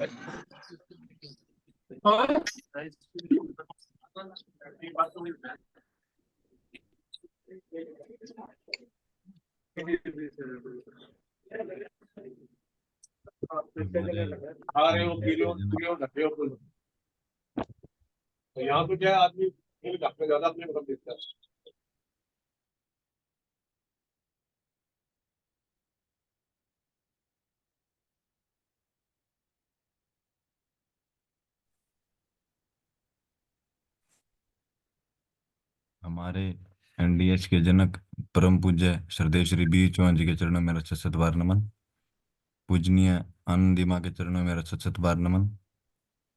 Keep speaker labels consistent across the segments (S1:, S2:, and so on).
S1: हमारे
S2: आ रहे हो
S1: एनडीएस
S2: पी रहे
S1: के
S2: हो
S1: जनक
S2: पी रहे हो ढके हो फुल। तो यहाँ तो क्या है, आदमी ढकने ज्यादा अपने मतलब देखता है।
S1: हमारे एनडीएस के जनक परम पूज्य श्रद्धेय श्री बी चौहान जी के चरणों में मेरा शत बार नमन। पूजनीय आनंदी माँ के चरणों में मेरा शत बार नमन।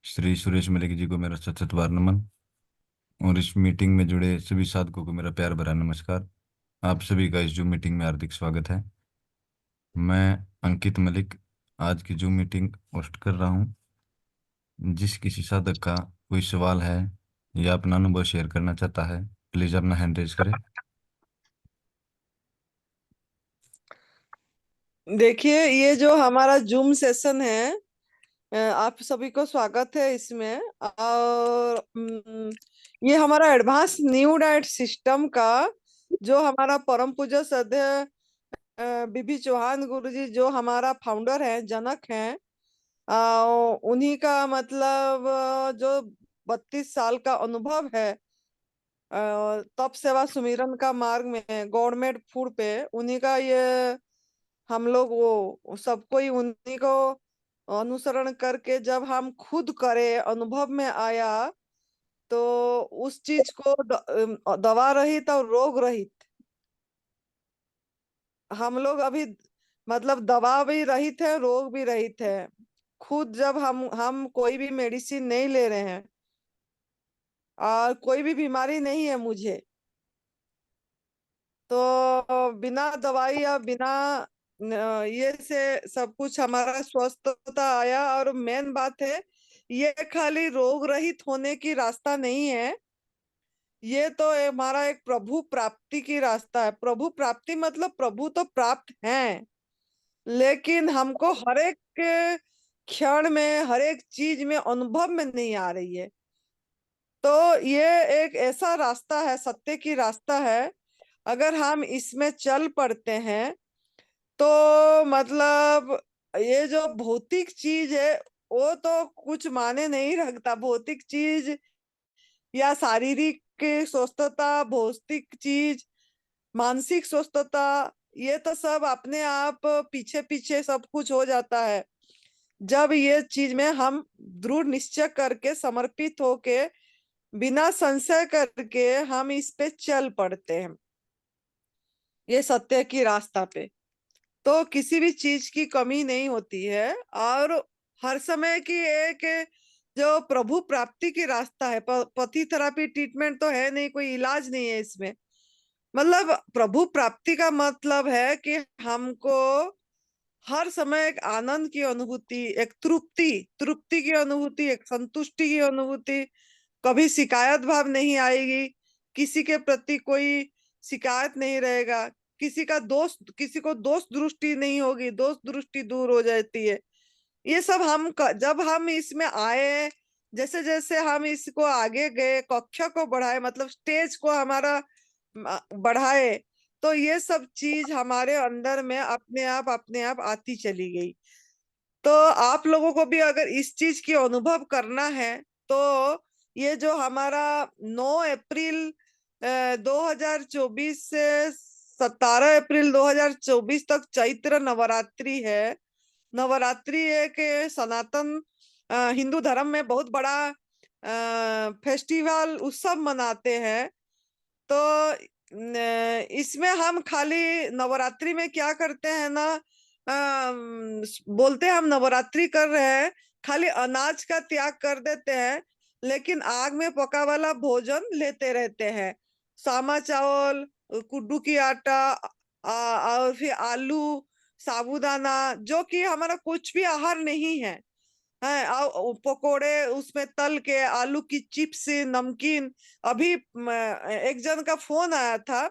S1: श्री सुरेश मलिक जी को मेरा शत बार नमन। और इस मीटिंग में जुड़े सभी साधकों को मेरा प्यार भरा नमस्कार। आप सभी का इस जूम मीटिंग में हार्दिक स्वागत है। मैं अंकित मलिक आज की जूम मीटिंग होस्ट कर रहा हूँ। जिस किसी साधक का कोई सवाल है या अपना अनुभव शेयर करना चाहता है, प्लीज अपना हैंड रेज करें।
S3: देखिए, ये जो हमारा जूम सेशन है, आप सभी को स्वागत है इसमें। और ये हमारा एडवांस न्यू डाइट सिस्टम का जो हमारा परम पूज्य श्रद्धेय बीबी चौहान गुरु जी जो हमारा फाउंडर है, जनक हैं, उन्हीं का मतलब जो 32 साल का अनुभव है तप सेवा सुमिरन का मार्ग में गवर्नमेंट फूड पे, उन्हीं का ये हम लोग वो सबको ही उन्हीं को अनुसरण करके जब हम खुद करे अनुभव में आया तो उस चीज को दवा रहित और रोग रहित हम लोग अभी मतलब दवा भी रहित है, रोग भी रहित है। खुद जब हम कोई भी मेडिसिन नहीं ले रहे हैं और कोई भी बीमारी नहीं है मुझे, तो बिना दवाई या बिना ये से सब कुछ हमारा स्वस्थता आया। और मेन बात है, ये खाली रोग रहित होने की रास्ता नहीं है, ये तो हमारा एक प्रभु प्राप्ति की रास्ता है। प्रभु प्राप्ति मतलब प्रभु तो प्राप्त हैं, लेकिन हमको हर एक क्षण में हर एक चीज में अनुभव में नहीं आ रही है। तो ये एक ऐसा रास्ता है, सत्य की रास्ता है। अगर हम इसमें चल पड़ते हैं तो मतलब ये जो भौतिक चीज है वो तो कुछ माने नहीं रखता। भौतिक चीज या शारीरिक स्वस्थता, भौतिक चीज, मानसिक स्वस्थता, ये तो सब अपने आप पीछे पीछे सब कुछ हो जाता है जब ये चीज में हम दृढ़ निश्चय करके समर्पित होके बिना संशय करके हम इस पे चल पड़ते हैं, ये सत्य की रास्ता पे। तो किसी भी चीज की कमी नहीं होती है। और हर समय की एक जो प्रभु प्राप्ति की रास्ता है, पति थेरापी ट्रीटमेंट तो है नहीं, कोई इलाज नहीं है इसमें। मतलब प्रभु प्राप्ति का मतलब है कि हमको हर समय एक आनंद की अनुभूति, एक तृप्ति तृप्ति की अनुभूति, एक संतुष्टि की अनुभूति। कभी शिकायत भाव नहीं आएगी, किसी के प्रति कोई शिकायत नहीं रहेगा, किसी का दोष, किसी को दोष दृष्टि नहीं होगी, दोष दृष्टि दूर हो जाती है। ये सब जब हम इसमें आए, जैसे जैसे हम इसको आगे गए, कक्षा को बढ़ाए, मतलब स्टेज को हमारा बढ़ाए, तो ये सब चीज हमारे अंदर में अपने आप आती चली गई। तो आप लोगों को भी अगर इस चीज की अनुभव करना है तो ये जो हमारा 9 अप्रैल 2024 से 17 अप्रैल 2024 तक चैत्र नवरात्रि है। नवरात्रि एक सनातन हिंदू धर्म में बहुत बड़ा फेस्टिवल, उत्सव मनाते हैं। तो इसमें हम खाली नवरात्रि में क्या करते हैं ना, बोलते हैं हम नवरात्रि कर रहे हैं, खाली अनाज का त्याग कर देते हैं, लेकिन आग में पका वाला भोजन लेते रहते हैं। सामा चावल, कुड्डू की आटा, और फिर आलू, साबूदाना, जो कि हमारा कुछ भी आहार नहीं है। पकोड़े उसमें तल के, आलू की चिप्स, नमकीन। अभी एक जन का फोन आया था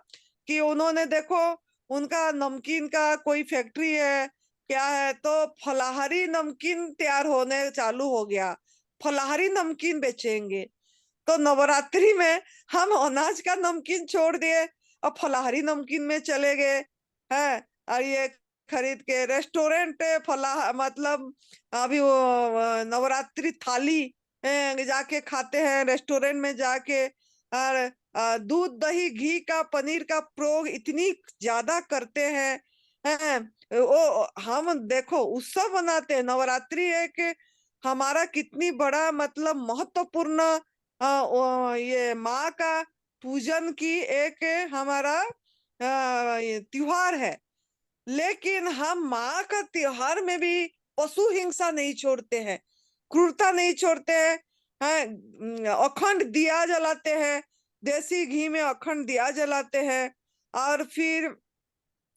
S3: कि उन्होंने देखो, उनका नमकीन का कोई फैक्ट्री है, क्या है, तो फलाहारी नमकीन तैयार होने चालू हो गया, फलाहारी नमकीन बेचेंगे। तो नवरात्रि में हम अनाज का नमकीन छोड़ दिए और फलाहारी नमकीन में चले गए हैं। और ये खरीद के रेस्टोरेंट फलाह मतलब अभी वो नवरात्रि थाली जाके खाते हैं रेस्टोरेंट में जाके। और दूध दही घी का पनीर का प्रयोग इतनी ज्यादा करते हैं। वो हम देखो उत्सव मनाते हैं, नवरात्रि एक हमारा कितनी बड़ा मतलब महत्वपूर्ण ये माँ का पूजन की एक हमारा ये त्योहार है। लेकिन हम माँ का त्योहार में भी पशु हिंसा नहीं छोड़ते हैं, क्रूरता नहीं छोड़ते हैं। अखंड दिया जलाते हैं, देसी घी में अखंड दिया जलाते हैं। और फिर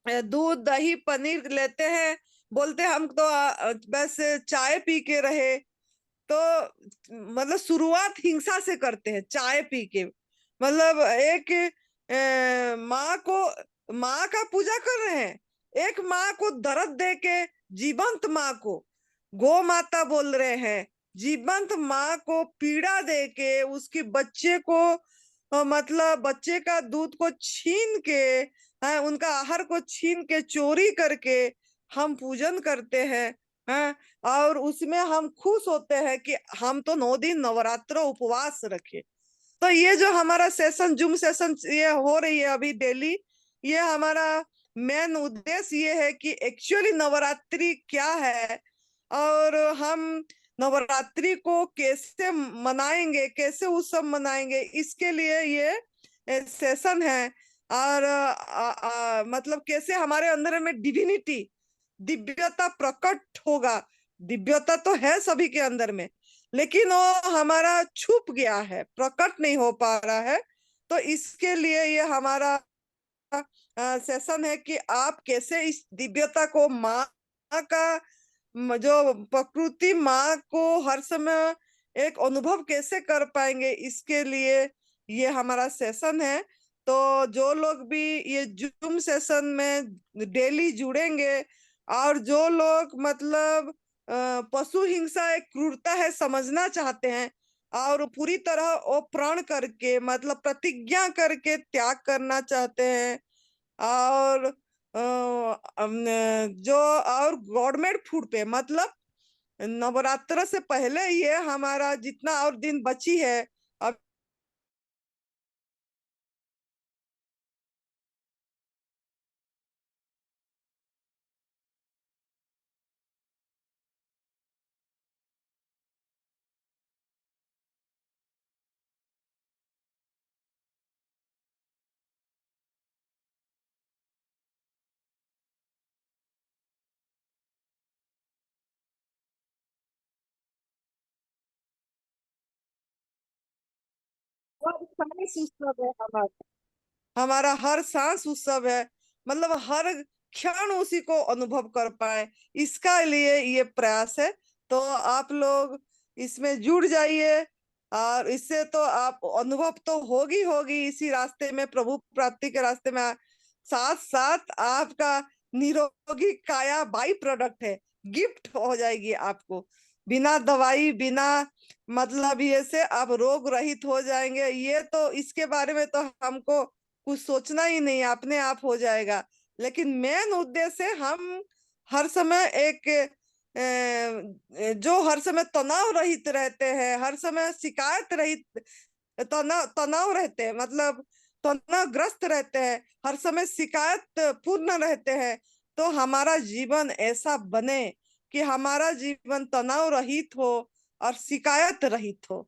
S3: दूध दही पनीर लेते हैं, बोलते हैं हम तो बस चाय पी के रहे। तो मतलब शुरुआत हिंसा से करते हैं, चाय पी के। मतलब एक माँ का पूजा कर रहे हैं, एक माँ को दर्द दे के, जीवंत माँ को गौ माता बोल रहे हैं, जीवंत माँ को पीड़ा दे के उसके बच्चे को मतलब बच्चे का दूध को छीन के उनका आहार को छीन के चोरी करके हम पूजन करते हैं। और उसमें हम खुश होते हैं कि हम तो 9 दिन नवरात्र उपवास रखे। तो ये जो हमारा सेशन जूम सेशन ये हो रही है अभी डेली, ये हमारा मेन उद्देश्य ये है कि एक्चुअली नवरात्रि क्या है और हम नवरात्रि को कैसे मनाएंगे, कैसे उत्सव मनाएंगे, इसके लिए ये सेशन है। और मतलब कैसे हमारे अंदर में डिविनिटी, दिव्यता प्रकट होगा। दिव्यता तो है सभी के अंदर में, लेकिन वो हमारा छुप गया है, प्रकट नहीं हो पा रहा है। तो इसके लिए ये हमारा सेशन है कि आप कैसे इस दिव्यता को, माँ का जो प्रकृति माँ को हर समय एक अनुभव कैसे कर पाएंगे, इसके लिए ये हमारा सेशन है। तो जो लोग भी ये जूम सेशन में डेली जुड़ेंगे और जो लोग मतलब पशु हिंसा एक क्रूरता है समझना चाहते हैं और पूरी तरह वो प्रण करके मतलब प्रतिज्ञा करके त्याग करना चाहते हैं और जो और गवर्नमेंट फूड पे मतलब नवरात्र से पहले ये हमारा जितना और दिन बची है अब हर सांस उत्सव है हमारा हर सांस उत्सव है। मतलब हर क्षण उसी को अनुभव कर पाए, इसका लिए ये प्रयास है। तो आप लोग इसमें जुड़ जाइए और इससे तो आप अनुभव तो होगी होगी इसी रास्ते में, प्रभु प्राप्ति के रास्ते में। साथ साथ आपका निरोगी काया बाई प्रोडक्ट है, गिफ्ट हो जाएगी आपको। बिना दवाई बिना मतलब ये से आप रोग रहित हो जाएंगे। ये तो इसके बारे में तो हमको कुछ सोचना ही नहीं, अपने आप हो जाएगा। लेकिन मेन उद्देश्य हम हर समय एक जो हर समय तनाव रहित रहते हैं, हर समय शिकायत रहित तनाव रहते हैं, मतलब तनावग्रस्त रहते हैं, हर समय शिकायत पूर्ण रहते हैं। तो हमारा जीवन ऐसा बने कि हमारा जीवन तनाव रहित हो और शिकायत रहित हो,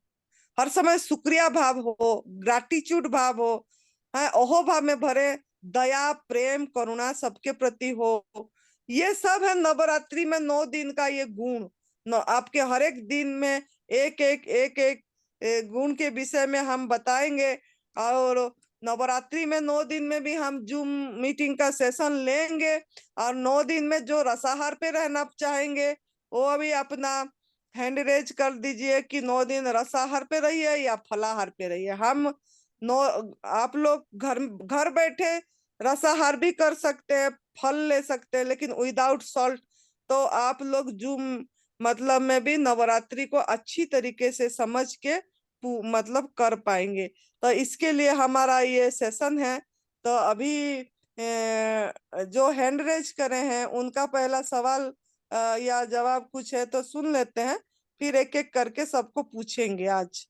S3: हर समय शुक्रिया भाव हो, ग्रैटिट्यूड भाव हो, अहोभाव में भरे दया प्रेम करुणा सबके प्रति हो। ये सब है नवरात्रि में 9 दिन का ये गुण। आपके हर एक दिन में एक गुण के विषय में हम बताएंगे। और नवरात्रि में 9 दिन में भी हम जूम मीटिंग का सेशन लेंगे। और 9 दिन में जो रसाहार पे रहना चाहेंगे वो अभी अपना हैंड रेज कर दीजिए कि 9 दिन रसाहार पे रहिए या फलाहार पे रहिए। हम नो आप लोग घर घर बैठे रसाहार भी कर सकते हैं, फल ले सकते हैं, लेकिन विदाउट सॉल्ट तो आप लोग जूम मतलब में भी नवरात्रि को अच्छी तरीके से समझ के मतलब कर पाएंगे। तो इसके लिए हमारा ये सेशन है। तो अभी जो हैंड रेज करे हैं उनका पहला सवाल या जवाब कुछ है तो सुन लेते हैं, फिर एक एक करके सबको पूछेंगे आज।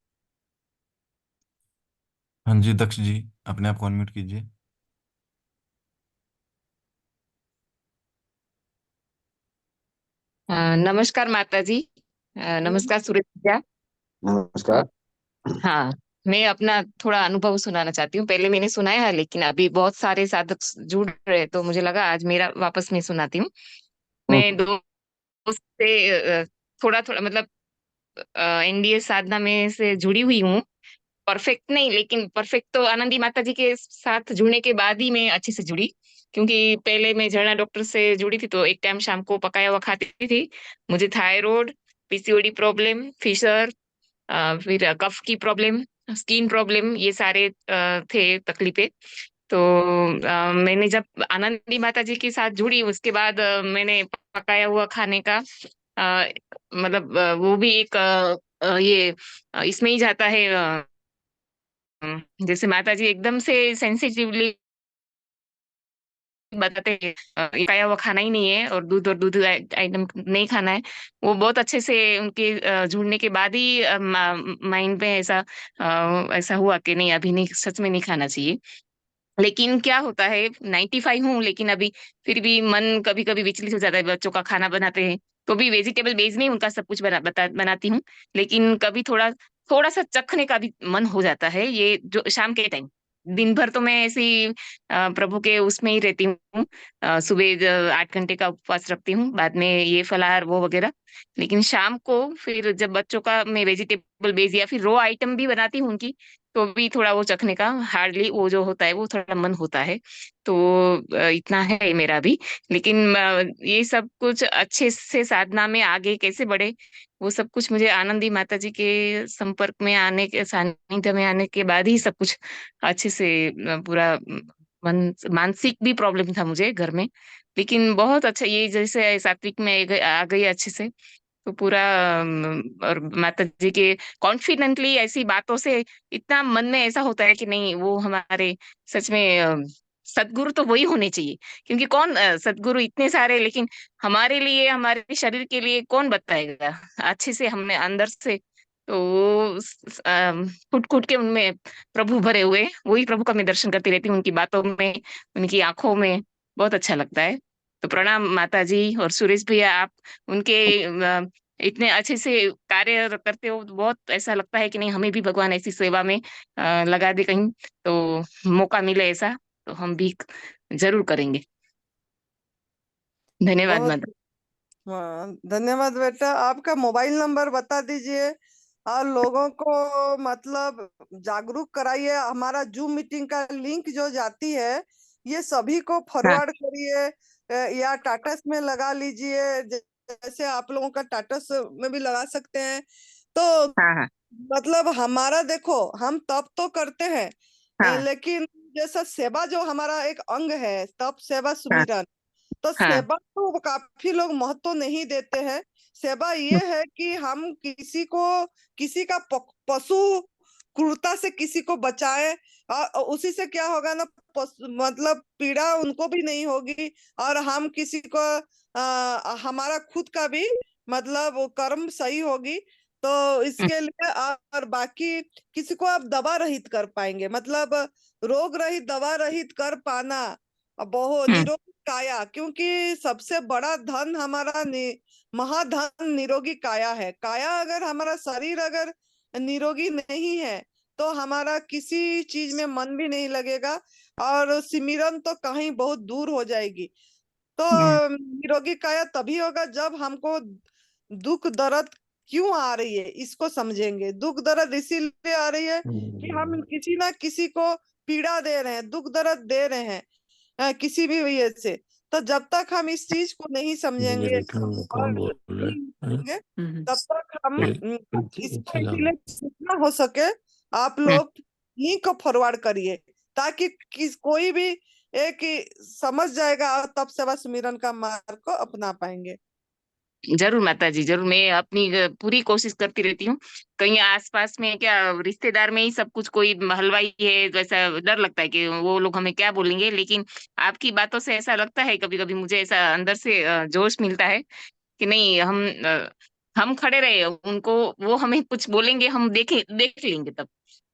S1: हाँ जी दक्ष जी, अपने आप को अनम्यूट कीजिए।
S4: नमस्कार माता जी। नमस्कार सूरज भैया।
S2: नमस्कार।
S4: हाँ, मैं अपना थोड़ा अनुभव सुनाना चाहती हूँ। पहले मैंने सुनाया है लेकिन अभी बहुत सारे साधक जुड़ रहे तो मुझे लगा आज मेरा वापस मैं सुनाती हूँ। मैं दोस्त से थोड़ा थोड़ा मतलब एनडीए साधना में से जुड़ी हुई हूँ। परफेक्ट नहीं, लेकिन परफेक्ट तो आनंदी माता जी के साथ जुड़ने के बाद ही मैं अच्छे से जुड़ी। क्योंकि पहले मैं झरना डॉक्टर से जुड़ी थी तो एक टाइम शाम को पकाया हुआ खाती थी। मुझे थायराइड, पीसीओडी प्रॉब्लम, फिशर, फिर कफ की प्रॉब्लम, स्किन प्रॉब्लम, ये सारे थे तकलीफें। तो मैंने जब आनंदी माता जी के साथ जुड़ी उसके बाद मैंने पकाया हुआ खाने का मतलब वो भी एक ये इसमें ही जाता है। जैसे माता जी एकदम से सेंसिटिवली बताते हैं पकाया हुआ खाना ही नहीं है और दूध आइटम नहीं खाना है। वो बहुत अच्छे से उनके जुड़ने के बाद ही माइंड में ऐसा हुआ कि नहीं अभी नहीं, सच में नहीं खाना चाहिए। लेकिन क्या होता है 95 हूँ लेकिन अभी फिर भी मन कभी कभी विचलित हो जाता है। बच्चों का खाना बनाते हैं तो भी वेजिटेबल बेस में ही उनका सब कुछ बनाती हूँ। लेकिन कभी थोड़ा थोड़ा सा चखने का भी मन हो जाता है, ये जो शाम के टाइम। दिन भर तो मैं ऐसे ही प्रभु के उसमें ही रहती हूँ। सुबह 8 घंटे का उपवास रखती हूँ, बाद में ये फलाहार वो वगैरह। लेकिन शाम को फिर जब बच्चों का मैं वेजिटेबल बेस या फिर रो आइटम भी बनाती हूँ उनकी, तो भी थोड़ा वो चखने का हार्डली वो जो होता है वो थोड़ा मन होता है। तो इतना है मेरा भी। लेकिन ये सब कुछ अच्छे से साधना में आगे कैसे बढ़े, वो सब कुछ मुझे आनंदी माता जी के संपर्क में आने के सानिध्य में आने के बाद ही सब कुछ अच्छे से पूरा मन मानसिक भी प्रॉब्लम था मुझे घर में। लेकिन बहुत अच्छा ये जैसे सात्विक में आ गई अच्छे से। तो पूरा और माता जी के कॉन्फिडेंटली ऐसी बातों से इतना मन में ऐसा होता है कि नहीं वो हमारे सच में सदगुरु तो वही होने चाहिए। क्योंकि कौन सदगुरु इतने सारे, लेकिन हमारे लिए हमारे शरीर के लिए कौन बताएगा अच्छे से हमने अंदर से। तो वो फुट फुट के उनमें प्रभु भरे हुए, वही प्रभु का मैं दर्शन करती रहती हूँ उनकी बातों में, उनकी आंखों में। बहुत अच्छा लगता है। तो प्रणाम माता जी। और सुरेश भैया, आप उनके इतने अच्छे से कार्य करते हो तो बहुत ऐसा लगता है कि नहीं हमें भी भगवान ऐसी सेवा में लगा दे कहीं, तो मौका मिले ऐसा तो हम भी जरूर करेंगे। धन्यवाद
S3: बहुत
S4: माता।
S3: हाँ, धन्यवाद बेटा। आपका मोबाइल नंबर बता दीजिए और लोगों को मतलब जागरूक कराइए। हमारा जूम मीटिंग का लिंक जो जाती है ये सभी को
S4: हाँ
S3: फॉरवर्ड करिए, या टाटस में लगा लीजिए। जैसे आप लोगों का टाटस में भी लगा सकते हैं। तो
S4: हाँ हाँ
S3: मतलब हमारा देखो, हम तप तो करते हैं
S4: हाँ
S3: लेकिन जैसा सेवा जो हमारा एक अंग है, तप सेवा
S4: हाँ
S3: सुमिरन, तो
S4: हाँ
S3: सेवा को काफी लोग महत्व नहीं देते हैं। सेवा ये है कि हम किसी को, किसी का पशु क्रूरता से किसी को बचाए, और उसी से क्या होगा ना, मतलब पीड़ा उनको भी नहीं होगी, और हम किसी को हमारा खुद का भी मतलब वो कर्म सही होगी। तो इसके लिए और बाकी किसी को आप दवा रहित कर पाएंगे, मतलब रोग रहित दवा रहित कर पाना, बहुत
S4: हम्म,
S3: निरोगी काया। क्योंकि सबसे बड़ा धन हमारा महाधन निरोगी काया है। काया अगर हमारा शरीर अगर निरोगी नहीं है तो हमारा किसी चीज में मन भी नहीं लगेगा, और सिमरन तो कहीं बहुत दूर हो जाएगी। तो
S4: हम्म,
S3: निरोगी काया तभी होगा जब हमको दुख दर्द क्यों आ रही है इसको समझेंगे। दुख दर्द इसीलिए आ रही है कि हम किसी ना किसी को पीड़ा दे रहे हैं, दुख दर्द दे रहे हैं किसी भी वजह से। तो जब तक हम इस चीज को नहीं समझेंगे और
S2: कौन बोल रहा
S3: नहीं
S2: है?
S3: समझेंगे,
S4: हम्म,
S3: तब तक हम इसको
S2: चला।
S3: इसीलिए जितना हो सके आप
S4: हम्म,
S3: लोग लिंक को फॉरवर्ड करिए, ताकि कोई भी एक ही समझ जाएगा और तब सेवा सुमिरन का मार्ग को अपना पाएंगे।
S4: जरूर माता जी, जरूर। मैं अपनी पूरी कोशिश करती रहती हूँ। कहीं आसपास में क्या रिश्तेदार में ही सब कुछ कोई हलवाई है, वैसा डर लगता है कि वो लोग हमें क्या बोलेंगे। लेकिन आपकी बातों से ऐसा लगता है, कभी कभी मुझे ऐसा अंदर से जोश मिलता है कि नहीं, हम खड़े रहे उनको, वो हमें कुछ बोलेंगे, हम देख लेंगे तब।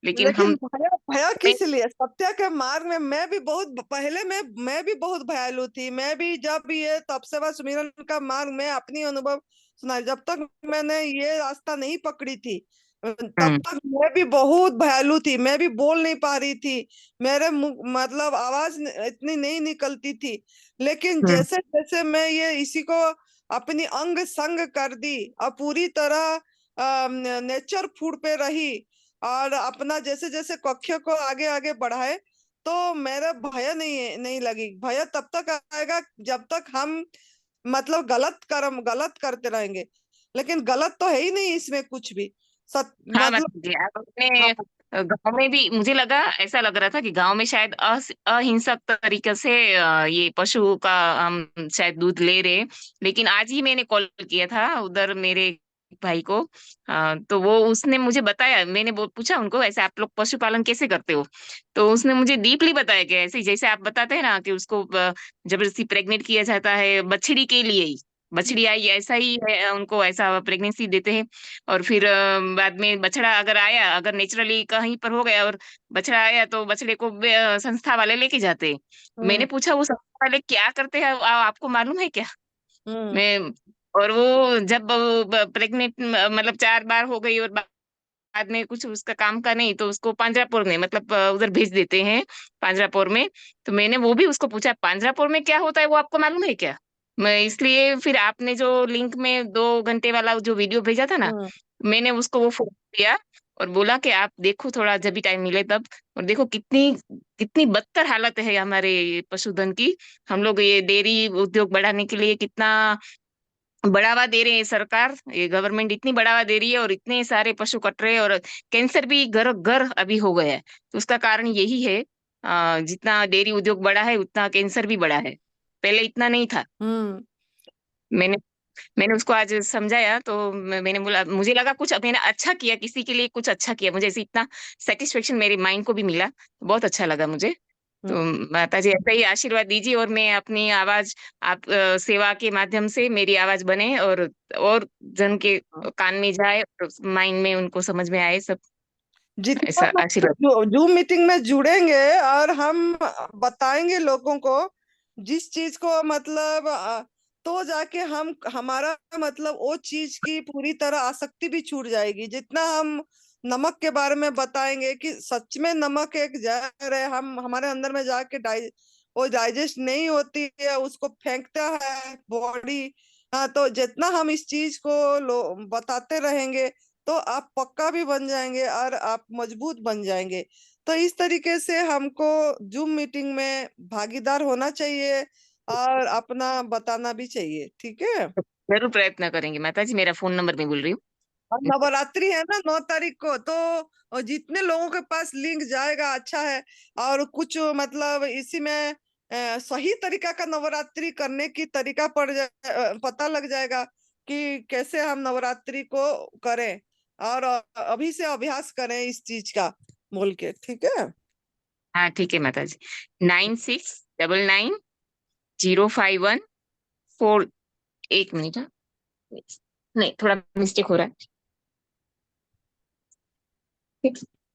S4: लेकिन
S3: लेकिन
S4: हम
S3: भया भया
S4: मैं-
S3: किस लिए? सत्य के मार्ग में मैं भी बहुत पहले, मैं भी बहुत भयालु थी। मैं भी जब ये तपस्या सुमिरन का मार्ग में अपनी अनुभव सुना, जब तक मैंने ये रास्ता नहीं पकड़ी थी तब
S4: हम्म
S3: तक मैं भी बहुत भयालु थी। मैं भी बोल नहीं पा रही थी, मेरे मुंह मतलब आवाज इतनी नहीं निकलती थी। लेकिन
S4: हम्म
S3: जैसे जैसे मैं ये इसी को अपनी अंग संग कर दी और पूरी तरह नेचर फूड पे रही और अपना जैसे जैसे कक्ष को आगे आगे बढ़ाए, तो मेरा भय नहीं लगी। भय तब तक आएगा जब तक हम मतलब गलत कर्म गलत करते रहेंगे। लेकिन गलत तो है ही नहीं इसमें कुछ भी।
S4: हाँ
S3: मतलब
S4: मतलब जी, आप अपने
S3: हाँ।
S4: गांव में भी, मुझे लगा, ऐसा लग रहा था कि गांव में शायद अहिंसक तरीके से ये पशु का हम शायद दूध ले रहे हैं। लेकिन आज ही मैंने कॉल किया था उधर मेरे भाई को। तो वो उसने मुझे बताया, मैंने पूछा उनको, ऐसे आप लोग पशुपालन कैसे करते हो? तो उसने मुझे डीपली बताया कि ऐसे जैसे आप बताते हैं ना, कि उसको जबरदस्ती प्रेग्नेंट किया जाता है बछड़ी के लिए ही। बछड़ी आई ऐसा ही है, उनको ऐसा प्रेगनेंसी देते हैं। और फिर बाद में बछड़ा अगर आया, अगर नेचुरली कहीं पर हो गया और बछड़ा आया, तो बछड़े को संस्था वाले लेके जाते हैं। मैंने
S3: हम्म।
S4: पूछा वो संस्था वाले क्या करते हैं, आपको मालूम है क्या?
S3: हम्म।
S4: मैं और वो जब प्रेग्नेंट मतलब 4 बार हो गई और बाद में कुछ उसका काम का नहीं, तो उसको पांजरापुर में मतलब उधर भेज देते हैं, पांजरापुर में। तो मैंने वो भी उसको पूछा, पांजरापुर में क्या होता है वो आपको मालूम है क्या? मैं इसलिए फिर आपने जो लिंक में 2 घंटे वाला जो वीडियो भेजा था ना,
S3: हम्म।
S4: मैंने उसको वो फोन दिया और बोला कि आप देखो थोड़ा, जब भी टाइम मिले तब। और देखो कितनी कितनी बदतर हालत है हमारे पशुधन की। हम लोग ये डेयरी उद्योग बढ़ाने के लिए कितना बढ़ावा दे रहे हैं, सरकार, ये गवर्नमेंट इतनी बढ़ावा दे रही है, और इतने सारे पशु कट रहे हैं, और कैंसर भी घर घर अभी हो गया है। तो उसका कारण यही है, जितना डेयरी उद्योग बढ़ा है उतना कैंसर भी बढ़ा है। पहले इतना नहीं था।
S3: हम्म।
S4: मैंने मैंने उसको आज समझाया, तो मैंने बोला, मुझे लगा कुछ मैंने अच्छा किया, किसी के लिए कुछ अच्छा किया, मुझे ऐसे इतना सेटिस्फेक्शन मेरे माइंड को भी मिला, बहुत अच्छा लगा मुझे। तो
S3: हम्म।
S4: माता जी ऐसा ही आशीर्वाद दीजिए, और मैं अपनी आवाज, आप सेवा के माध्यम से मेरी आवाज बने, और जन के कान में जाए, और माइंड में उनको समझ में आए सब।
S3: जितना
S4: ऐसा आशीर्वाद।
S3: जूम मीटिंग में जुड़ेंगे और हम बताएंगे लोगों को जिस चीज को मतलब तो जाके हम हमारा मतलब वो चीज की पूरी तरह आसक्ति भी छूट जाएगी। जितना हम नमक के बारे में बताएंगे कि सच में नमक एक जहर है, हम हमारे अंदर में जाके वो डाइजेस्ट नहीं होती है, उसको फेंकता है बॉडी। हाँ, तो जितना हम इस चीज को बताते रहेंगे तो आप पक्का भी बन जाएंगे और आप मजबूत बन जाएंगे। तो इस तरीके से हमको जूम मीटिंग में भागीदार होना चाहिए और अपना बताना भी चाहिए। ठीक है।
S4: जरूर प्रयत्न करेंगे माता जी, मेरा फोन नंबर मैं बोल रही
S3: और
S4: हूँ।
S3: नवरात्रि है ना 9 तारीख को, तो जितने लोगों के पास लिंक जाएगा अच्छा है। और कुछ मतलब इसी में सही तरीका का नवरात्रि करने की तरीका पता लग जाएगा कि कैसे हम नवरात्रि को करें। और अभी से अभ्यास करें इस चीज का बोल के। ठीक है।
S4: हाँ ठीक है माता जी। 96990514। एक मिनट, हाँ। नहीं, थोड़ा मिस्टेक हो रहा है।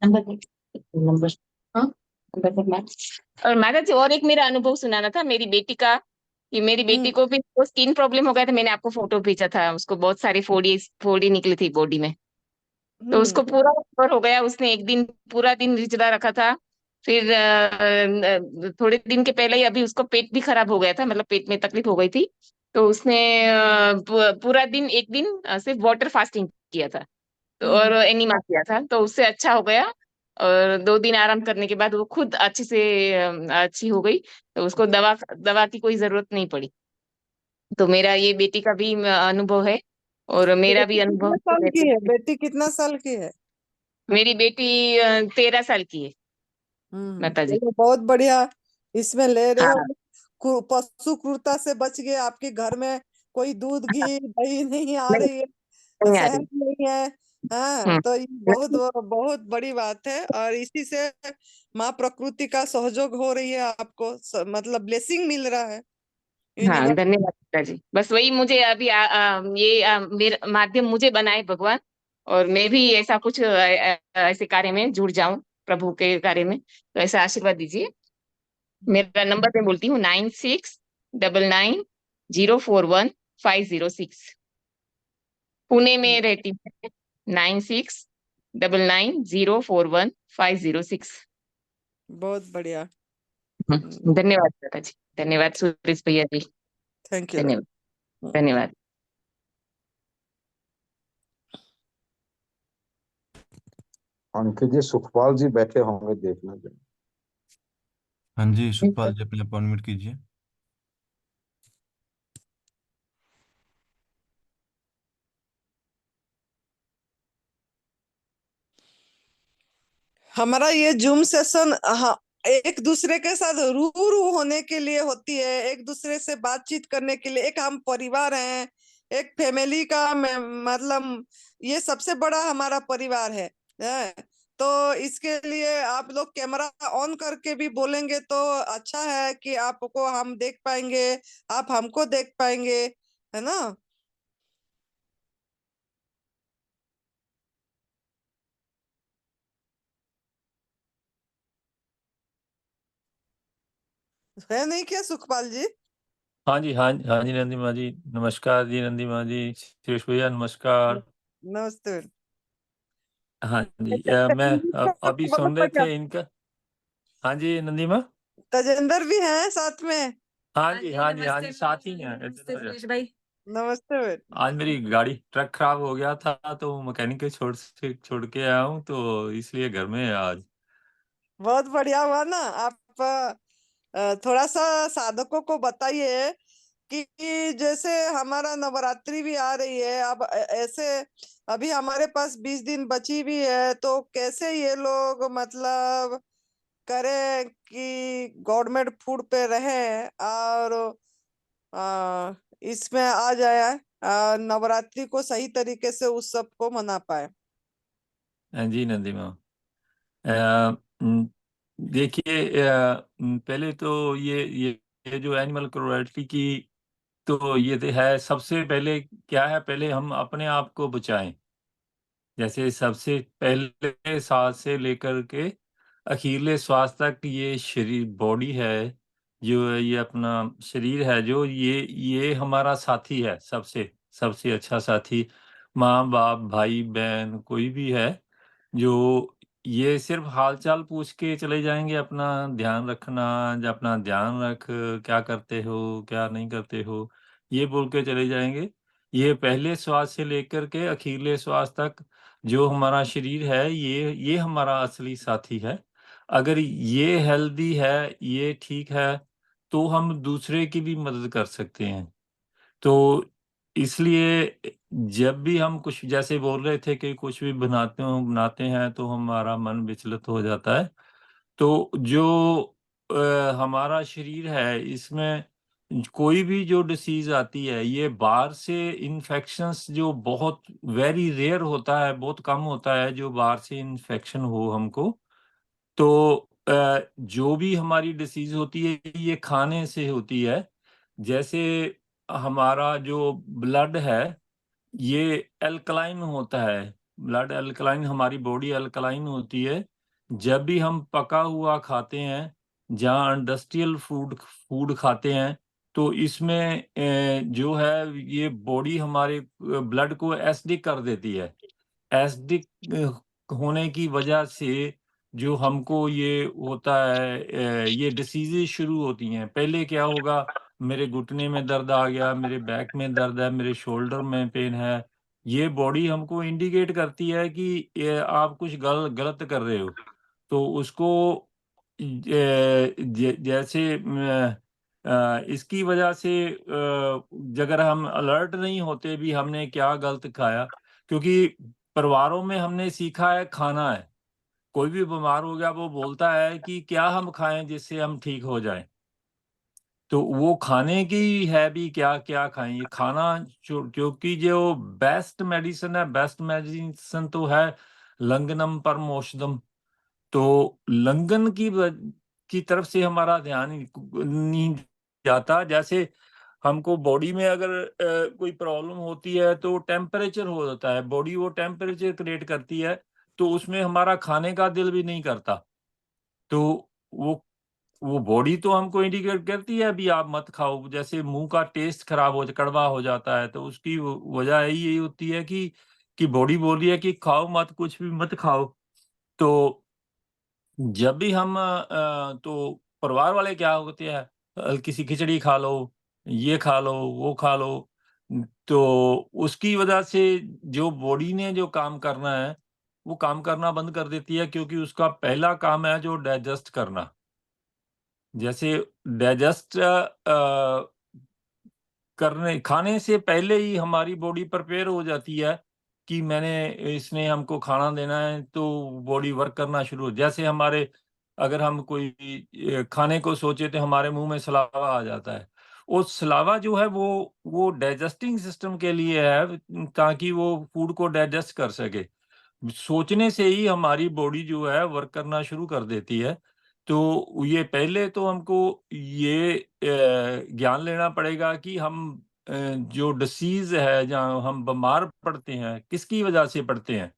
S4: नंबर नंबर, हाँ, नंबर पर मैम। और माता जी, और एक मेरा अनुभव सुनाना था मेरी बेटी का, कि मेरी बेटी
S3: हम्म।
S4: को भी वो स्किन प्रॉब्लम हो गया था। मैंने आपको फोटो भेजा था, उसको बहुत सारी फोड़ी फोड़ी निकली थी बॉडी में। तो
S3: हम्म।
S4: उसको पूरा रिकवर हो गया, उसने एक दिन पूरा दिन रिजला रखा था। फिर थोड़े दिन के पहले ही अभी उसको पेट भी खराब हो गया था, मतलब पेट में तकलीफ हो गई थी। तो उसने पूरा दिन, एक दिन सिर्फ वाटर फास्टिंग किया था, तो और
S3: हम्म।
S4: एनीमा किया था, तो उससे अच्छा हो गया। और 2 दिन आराम करने के बाद वो खुद अच्छे से अच्छी हो गई। तो उसको दवा दवा की कोई जरूरत नहीं पड़ी। तो मेरा ये बेटी का भी अनुभव है, और मेरा भी
S3: बेटी
S4: अनुभव
S3: कितने
S4: है
S3: साल की है? बेटी कितना साल की है?
S4: मेरी बेटी 13 साल की है माता जी।
S3: चलो बहुत बढ़िया। इसमें ले रहे हो।
S4: हाँ
S3: पशु क्रूरता से बच गए, आपके घर में कोई दूध घी दही नहीं आ
S4: नहीं
S3: रही है,
S4: नहीं आ
S3: शहद
S4: रही।
S3: नहीं है। हाँ, तो ये बहुत बहुत बड़ी बात है, और इसी से माँ प्रकृति का सहयोग हो रही है, आपको मतलब ब्लेसिंग मिल रहा है
S4: हाँ,
S3: यूनिवर्स।
S4: धन्यवाद पिताजी। बस वही मुझे अभी मेरा माध्यम मुझे बनाए भगवान, और मैं भी ऐसा कुछ ऐसे कार्य में जुड़ जाऊं, प्रभु के कार्य में। तो ऐसा आशीर्वाद दीजिए। मेरा नंबर मैं बोलती हूँ 9699041506। पुणे में रहती हूँ। 9699041506।
S3: बहुत बढ़िया।
S4: धन्यवाद पिताजी, धन्यवाद सुरेश भैया जी,
S3: थैंक यू।
S4: धन्यवाद, धन्यवाद।
S5: अंकित जी, सुखपाल जी बैठे होंगे, देखना जरा।
S1: हाँ जी, सुखपाल जी अपने अपॉइंटमेंट कीजिए।
S3: हमारा ये जूम सेशन, हाँ, एक दूसरे के साथ रूबरू होने के लिए होती है, एक दूसरे से बातचीत करने के लिए। एक हम परिवार हैं, एक फैमिली का मतलब ये सबसे बड़ा हमारा परिवार है। तो इसके लिए आप लोग कैमरा ऑन करके भी बोलेंगे तो अच्छा है, कि आपको हम देख पाएंगे, आप हमको देख पाएंगे, है ना। है नहीं क्या सुखपाल जी?
S6: हाँ जी, हाँ जी, हाँ जी, नंदिमा जी नमस्कार जी, नंदिमा जी, सुरेश भैया नमस्कार।
S3: नमस्ते।
S6: हाँ जी, मैं अभी सुन रहे थे इनका। हाँ जी नंदिमा।
S3: तजेंद्र भी हैं साथ में।
S6: हाँ जी, हाँ जी, हाँ जी, साथ ही हैं।
S7: सुरेश भाई।
S3: नमस्ते।
S6: आज मेरी गाड़ी ट्रक खराब हो गया था, तो मैकेनिक के छोड़ के आया हूँ, तो इसलिए घर में है आज।
S3: बहुत बढ़िया हुआ ना। आप थोड़ा सा साधकों को बताइए कि जैसे हमारा नवरात्रि भी आ रही है अब, ऐसे अभी हमारे पास 20 दिन बची भी है, तो कैसे ये लोग मतलब करें कि गवर्नमेंट फूड पे रहे, और इसमें आ जाए, नवरात्रि को सही तरीके से उत्सव को मना पाए।
S6: हाँ जी नंदिमा। अ, न, देखिए, पहले तो ये जो एनिमल क्रुएल्टी की, तो ये है सबसे पहले क्या है, पहले हम अपने आप को बचाएं। जैसे सबसे पहले सांस से लेकर के अखीरले श्वास तक, ये शरीर बॉडी है, जो ये अपना शरीर है, जो ये हमारा साथी है, सबसे सबसे अच्छा साथी। माँ बाप भाई बहन कोई भी है, जो ये सिर्फ हालचाल पूछ के चले जाएंगे, अपना ध्यान रखना, अपना ध्यान रख, क्या करते हो क्या नहीं करते हो, ये बोल के चले जाएंगे। ये पहले श्वास से लेकर के अखीरले श्वास तक जो हमारा शरीर है, ये हमारा असली साथी है। अगर ये हेल्दी है, ये ठीक है, तो हम दूसरे की भी मदद कर सकते हैं। तो इसलिए जब भी हम कुछ, जैसे बोल रहे थे कि कुछ भी बनाते हैं तो हमारा मन विचलित हो जाता है। तो जो हमारा शरीर है, इसमें कोई भी जो डिसीज आती है, ये बाहर से इन्फेक्शंस जो बहुत वेरी रेयर होता है, बहुत कम होता है जो बाहर से इन्फेक्शन हो हमको। तो जो भी हमारी डिसीज होती है, ये खाने से होती है। जैसे हमारा जो ब्लड है, ये अल्कलाइन होता है। ब्लड अल्कलाइन, हमारी बॉडी अल्कलाइन होती है। जब भी हम पका हुआ खाते हैं, जहाँ इंडस्ट्रियल फूड फूड खाते हैं, तो इसमें जो है, ये बॉडी हमारे ब्लड को एसिडिक कर देती है। एसिडिक होने की वजह से जो हमको ये होता है, ये डिसीजेज शुरू होती हैं। पहले क्या होगा, मेरे घुटने में दर्द आ गया, मेरे बैक में दर्द है, मेरे शोल्डर में पेन है। ये बॉडी हमको इंडिकेट करती है कि ये आप कुछ गलत कर रहे हो। तो उसको जैसे इसकी वजह से अगर हम अलर्ट नहीं होते भी हमने क्या गलत खाया, क्योंकि परिवारों में हमने सीखा है खाना है। कोई भी बीमार हो गया, वो बोलता है कि क्या हम खाएं जिससे हम ठीक हो जाएं। तो वो खाने की है भी क्या क्या खाएं, ये खाना क्योंकि जो बेस्ट मेडिसिन है, बेस्ट मेडिसिन तो है लंगनम परम औषधम। तो लंगन की तरफ से हमारा ध्यान नहीं जाता। जैसे हमको बॉडी में अगर कोई प्रॉब्लम होती है तो टेम्परेचर हो जाता है, बॉडी वो टेम्परेचर क्रिएट करती है, तो उसमें हमारा खाने का दिल भी नहीं करता। तो वो बॉडी तो हमको इंडिकेट करती है अभी आप मत खाओ, जैसे मुंह का टेस्ट खराब हो कड़वा हो जाता है, तो उसकी वजह यही होती है कि बॉडी बोल रही है कि खाओ मत, कुछ भी मत खाओ। तो जब भी हम तो परिवार वाले क्या होते हैं, हल्की सी खिचड़ी खा लो, ये खा लो, वो खा लो, तो उसकी वजह से जो बॉडी ने जो काम करना है वो काम करना बंद कर देती है, क्योंकि उसका पहला काम है जो डाइजेस्ट करना। जैसे डाइजेस्ट करने खाने से पहले ही हमारी बॉडी प्रिपेयर हो जाती है कि इसने हमको खाना देना है, तो बॉडी वर्क करना शुरू हो। जैसे हमारे अगर हम कोई खाने को सोचे तो हमारे मुंह में सलावा आ जाता है। वो सलावा जो है वो डाइजेस्टिंग सिस्टम के लिए है, ताकि वो फूड को डाइजेस्ट कर सके। सोचने से ही हमारी बॉडी जो है वर्क करना शुरू कर देती है। तो ये पहले तो हमको ये ज्ञान लेना पड़ेगा कि हम जो डिसीज है, जहाँ हम बीमार पड़ते हैं, किसकी वजह से पड़ते हैं,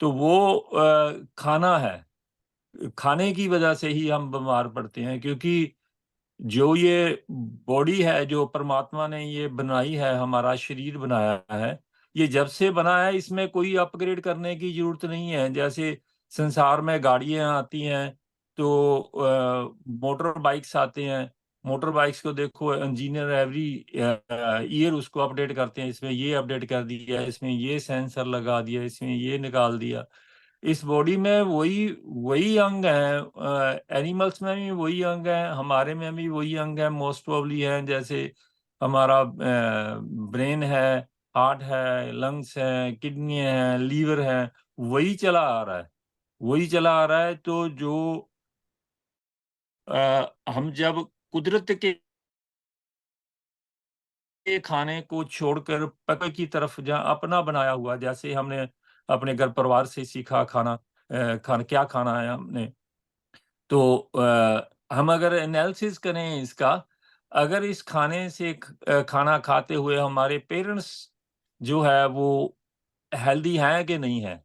S6: तो वो खाना है। खाने की वजह से ही हम बीमार पड़ते हैं, क्योंकि जो ये बॉडी है जो परमात्मा ने ये बनाई है, हमारा शरीर बनाया है, ये जब से बना है इसमें कोई अपग्रेड करने की जरूरत नहीं है। जैसे संसार में गाड़ियां आती हैं, तो मोटर बाइक्स आते हैं, मोटर बाइक्स को देखो, इंजीनियर एवरी ईयर उसको अपडेट करते हैं, इसमें ये अपडेट कर दिया, इसमें ये सेंसर लगा दिया, इसमें ये निकाल दिया। इस बॉडी में वही वही अंग है, एनिमल्स में भी वही अंग है, हमारे में भी वही अंग है, मोस्ट प्रोबेबली है। जैसे हमारा ब्रेन है, हार्ट है, लंग्स है, किडनी है, लीवर है, वही चला आ रहा है, वही चला आ रहा है। तो जो हम जब कुदरत के खाने को छोड़कर प्रकृति की तरफ जहाँ अपना बनाया हुआ, जैसे हमने अपने घर परिवार से सीखा खाना, खाना क्या खाना है हमने, तो हम अगर एनालिसिस करें इसका, अगर इस खाने से खाना खाते हुए हमारे पेरेंट्स जो है वो हेल्दी हैं कि नहीं है,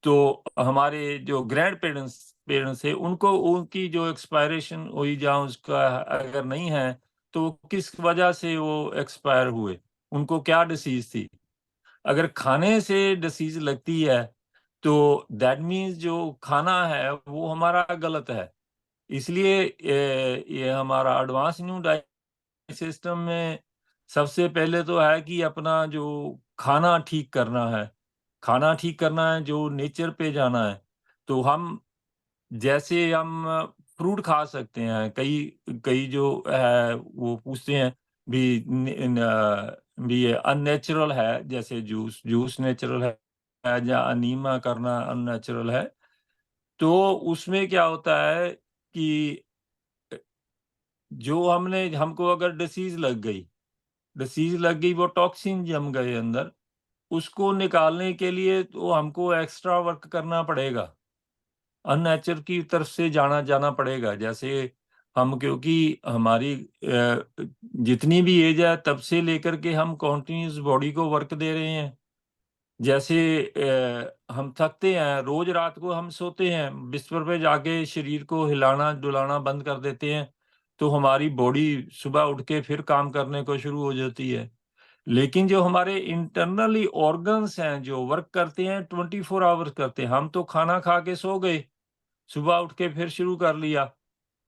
S6: तो हमारे जो ग्रैंड पेरेंट्स पेरेंट्स है उनको उनकी जो एक्सपायरेशन हुई जहाँ उसका अगर नहीं है, तो किस वजह से वो एक्सपायर हुए, उनको क्या डिसीज थी। अगर खाने से डिसीज लगती है तो दैट मीन्स जो खाना है वो हमारा गलत है। इसलिए ये हमारा एडवांस न्यू डाइट सिस्टम में सबसे पहले तो है कि अपना जो खाना ठीक करना है, खाना ठीक करना है, जो नेचर पे जाना है। तो हम जैसे हम फ्रूट खा सकते हैं, कई कई जो है वो पूछते हैं भी भी ये अननेचुरल है, जैसे जूस जूस नेचुरल है या अनीमा करना अननेचुरल है। तो उसमें क्या होता है कि जो हमको अगर डिसीज लग गई, वो टॉक्सिन जम गए अंदर, उसको निकालने के लिए तो हमको एक्स्ट्रा वर्क करना पड़ेगा, अननेचर की तरफ से जाना पड़ेगा। जैसे हम, क्योंकि हमारी जितनी भी एज है तब से लेकर के हम कॉन्टिन्यूस बॉडी को वर्क दे रहे हैं। जैसे हम थकते हैं, रोज रात को हम सोते हैं, बिस्तर पे जाके शरीर को हिलाना डुलाना बंद कर देते हैं, तो हमारी बॉडी सुबह उठ के फिर काम करने को शुरू हो जाती है। लेकिन जो हमारे इंटरनली ऑर्गन्स हैं जो वर्क करते हैं 24 आवर्स करते हैं, हम तो खाना खा के सो गए, सुबह उठ के फिर शुरू कर लिया।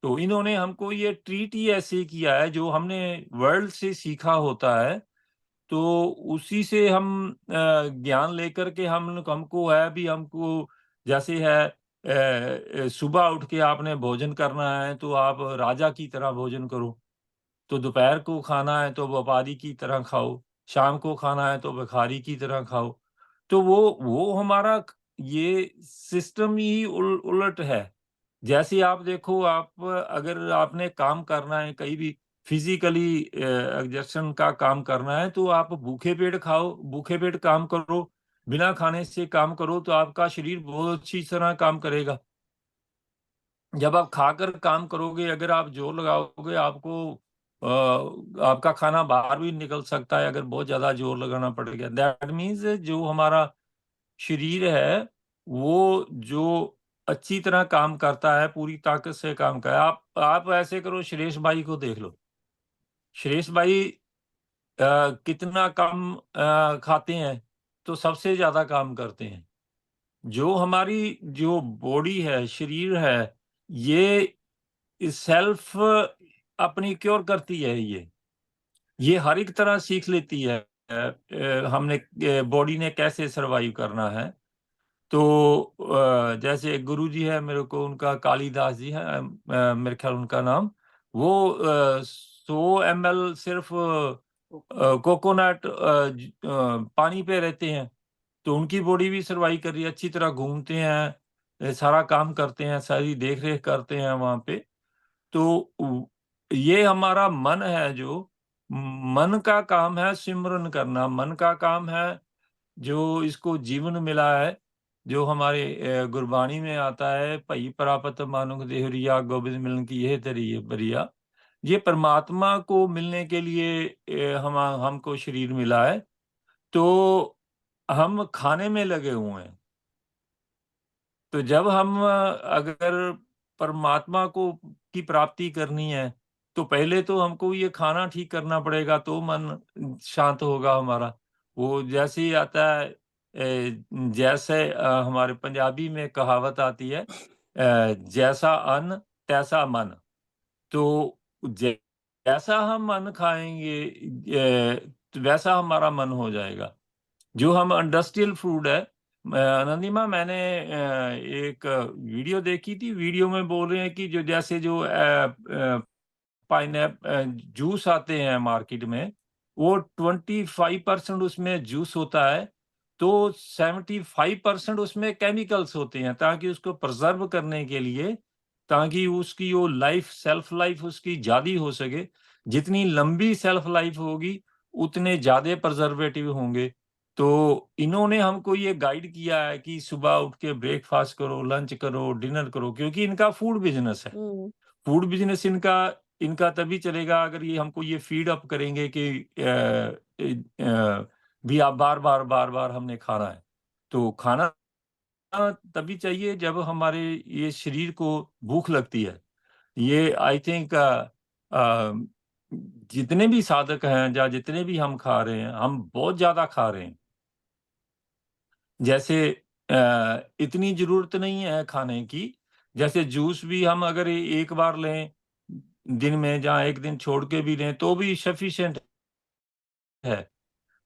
S6: तो इन्होंने हमको ये ट्रीट ही ऐसे किया है, जो हमने वर्ल्ड से सीखा होता है, तो उसी से हम ज्ञान लेकर के हमको है भी, हमको जैसे है सुबह उठ के आपने भोजन करना है तो आप राजा की तरह भोजन करो, तो दोपहर को खाना है तो व्यापारी की तरह खाओ, शाम को खाना है तो भिखारी की तरह खाओ। तो वो हमारा ये सिस्टम ही उलट है। जैसे आप देखो, आप अगर आपने काम करना है, कहीं भी फिजिकली एग्जर्शन का काम करना है, तो आप भूखे पेट खाओ, भूखे पेट काम करो, बिना खाने से काम करो, तो आपका शरीर बहुत अच्छी तरह काम करेगा। जब आप खाकर काम करोगे, अगर आप जोर लगाओगे, आपका खाना बाहर भी निकल सकता है, अगर बहुत ज्यादा जोर लगाना पड़ेगा। दैट मीन्स जो हमारा शरीर है, वो जो अच्छी तरह काम करता है, पूरी ताकत से काम करता है। आप ऐसे करो, सुरेश भाई को देख लो। सुरेश भाई कितना कम खाते हैं, तो सबसे ज्यादा काम करते हैं। जो हमारी जो बॉडी है, शरीर है, ये सेल्फ अपनी क्योर करती है। ये हर एक तरह सीख लेती है हमने बॉडी ने कैसे सरवाइव करना है। तो जैसे गुरु जी है, मेरे को उनका कालीदास जी है, मेरे ख्याल उनका नाम, वो 100 ml सिर्फ कोकोनट पानी पे रहते हैं, तो उनकी बॉडी भी सर्वाइव कर रही है, अच्छी तरह घूमते हैं, सारा काम करते हैं, सारी देख रेख करते हैं वहां पे। तो ये हमारा मन है, जो मन का काम है सिमरन करना, मन का काम है जो इसको जीवन मिला है, जो हमारे गुरबाणी में आता है, भई प्रापत मानुख देहरिया, गोविंद मिलन की यह तरी बरिया। ये परमात्मा को मिलने के लिए हमको शरीर मिला है, तो हम खाने में लगे हुए हैं। तो जब हम अगर परमात्मा को की प्राप्ति करनी है, तो पहले तो हमको ये खाना ठीक करना पड़ेगा, तो मन शांत होगा हमारा। वो जैसे ही आता है, जैसे हमारे पंजाबी में कहावत आती है, जैसा अन्न तैसा मन। तो जैसा हम अन्न खाएंगे, तो वैसा हमारा मन हो जाएगा। जो हम इंडस्ट्रियल फूड है, नंदिमा, मैंने एक वीडियो देखी थी, वीडियो में बोल रहे हैं कि जो जैसे जो पाइनएप जूस आते हैं मार्केट में, वो 25% उसमें जूस होता है, तो 75% उसमें केमिकल्स होते हैं, ताकि उसको प्रिजर्व करने के लिए, ताकि उसकी वो सेल्फ लाइफ उसकी ज्यादा हो सके। जितनी लंबी सेल्फ लाइफ होगी, उतने ज्यादा प्रिजर्वेटिव होंगे। तो इन्होंने हमको ये गाइड किया है कि सुबह उठ के ब्रेकफास्ट करो, लंच करो, डिनर करो, क्योंकि इनका फूड बिजनेस है। फूड बिजनेस इनका इनका तभी चलेगा अगर ये हमको ये फीड अप करेंगे कि भी आप बार बार हमने खाना है। तो खाना तभी चाहिए जब हमारे ये शरीर को भूख लगती है। ये आई थिंक जितने भी साधक हैं, या जितने भी हम खा रहे हैं, हम बहुत ज्यादा खा रहे हैं। जैसे इतनी जरूरत नहीं है खाने की। जैसे जूस भी हम अगर एक बार लें दिन में, जहाँ एक दिन छोड़ के भी लें, तो भी सफिशिएंट है।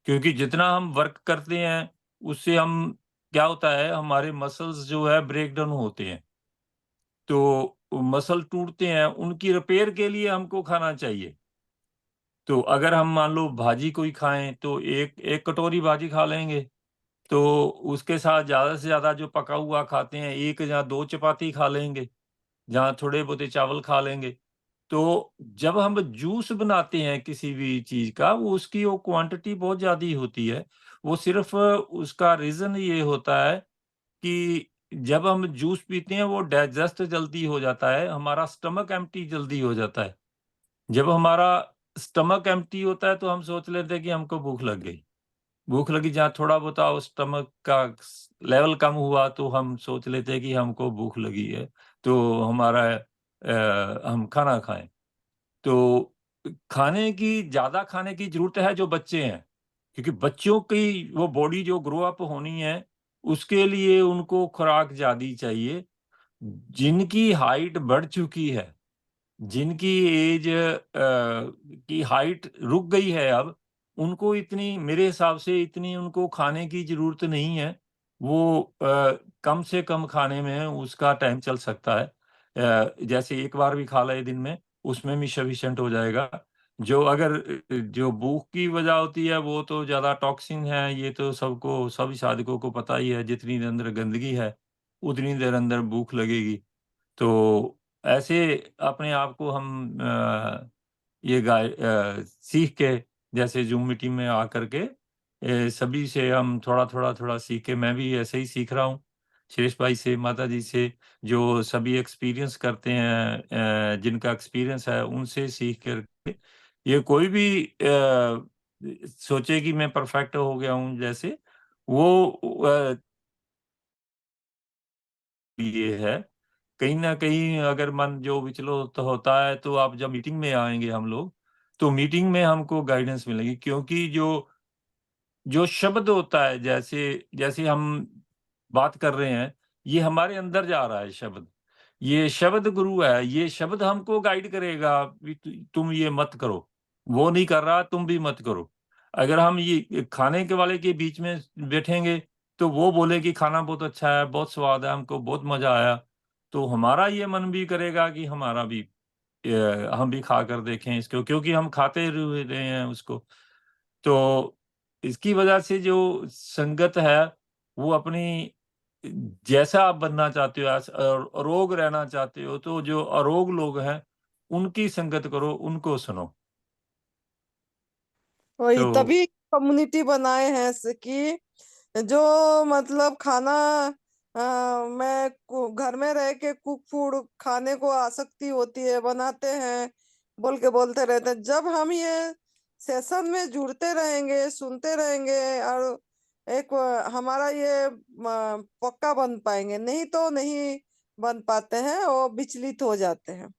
S6: क्योंकि जितना हम वर्क करते हैं, उससे हम क्या होता है, हमारे मसल्स जो है ब्रेक डाउन होते हैं, तो मसल टूटते हैं, उनकी रिपेयर के लिए हमको खाना चाहिए। तो अगर हम मान लो भाजी कोई खाएं, तो एक कटोरी भाजी खा लेंगे, तो उसके साथ ज्यादा से ज्यादा जो पका हुआ खाते हैं, एक या दो चपाती खा लेंगे, जहाँ थोड़े बहुत चावल खा लेंगे। तो जब हम जूस बनाते हैं किसी भी चीज का, वो क्वांटिटी बहुत ज्यादा होती है। वो सिर्फ उसका रीजन ये होता है कि जब हम जूस पीते हैं, वो डाइजेस्ट जल्दी हो जाता है, हमारा स्टमक एम्प्टी जल्दी हो जाता है। जब हमारा स्टमक एम्प्टी होता है, तो हम सोच लेते हैं कि हमको भूख लग गई। भूख लगी, जहाँ थोड़ा बहुत स्टमक का लेवल कम हुआ, तो हम सोच लेते हैं कि हमको भूख लगी है, तो हम खाना खाएं। तो ज्यादा खाने की जरूरत है जो बच्चे हैं, क्योंकि बच्चों की वो बॉडी जो ग्रो अप होनी है, उसके लिए उनको खुराक ज्यादा चाहिए। जिनकी हाइट बढ़ चुकी है, जिनकी एज की हाइट रुक गई है, अब उनको इतनी, मेरे हिसाब से इतनी उनको खाने की जरूरत नहीं है। वो कम से कम खाने में उसका टाइम चल सकता है। जैसे एक बार भी खा ले दिन में, उसमें भी सफिशिएंट हो जाएगा। जो भूख की वजह होती है, वो तो ज्यादा टॉक्सिन है, ये तो सभी साधकों को पता ही है। जितनी देर अंदर गंदगी है, उतनी देर अंदर भूख लगेगी। तो ऐसे अपने आप को हम ये सीख के, जैसे जूम मीटिंग में आकर के सभी से हम थोड़ा सीख के, मैं भी ऐसे ही सीख रहा हूँ शेष भाई से, माता जी से, जो सभी एक्सपीरियंस करते हैं, जिनका एक्सपीरियंस है उनसे सीख करके। ये कोई भी सोचे कि मैं परफेक्ट हो गया हूँ, जैसे वो ये है कहीं ना कहीं, अगर मन जो विचलित होता है, तो आप जब मीटिंग में आएंगे हम लोग, तो मीटिंग में हमको गाइडेंस मिलेगी, क्योंकि जो जो शब्द होता है, जैसे जैसे हम बात कर रहे हैं, ये हमारे अंदर जा रहा है शब्द, ये शब्द गुरु है, ये शब्द हमको गाइड करेगा भी तुम ये मत करो, वो नहीं कर रहा तुम भी मत करो। अगर हम ये खाने के वाले के बीच में बैठेंगे, तो वो बोले कि खाना बहुत अच्छा है, बहुत स्वाद है, हमको बहुत मजा आया, तो हमारा ये मन भी करेगा कि हमारा भी हम भी खा कर देखें इसको, क्योंकि हम खाते रहे हैं उसको। तो इसकी वजह से जो संगत है, वो अपनी, जैसा आप बनना चाहते हो, अरोग रहना चाहते हो, तो जो अरोग लोग हैं उनकी संगत करो, उनको सुनो।
S3: वही
S6: तो
S3: तभी कम्युनिटी बनाए हैं कि जो मतलब खाना मैं घर में रह के कुक फूड खाने को आसक्ति होती है, बनाते हैं बोल के बोलते रहते हैं। जब हम ये सेशन में जुड़ते रहेंगे, सुनते रहेंगे, और एक हमारा ये पक्का बन पाएंगे, नहीं तो नहीं बन पाते हैं और विचलित हो जाते हैं।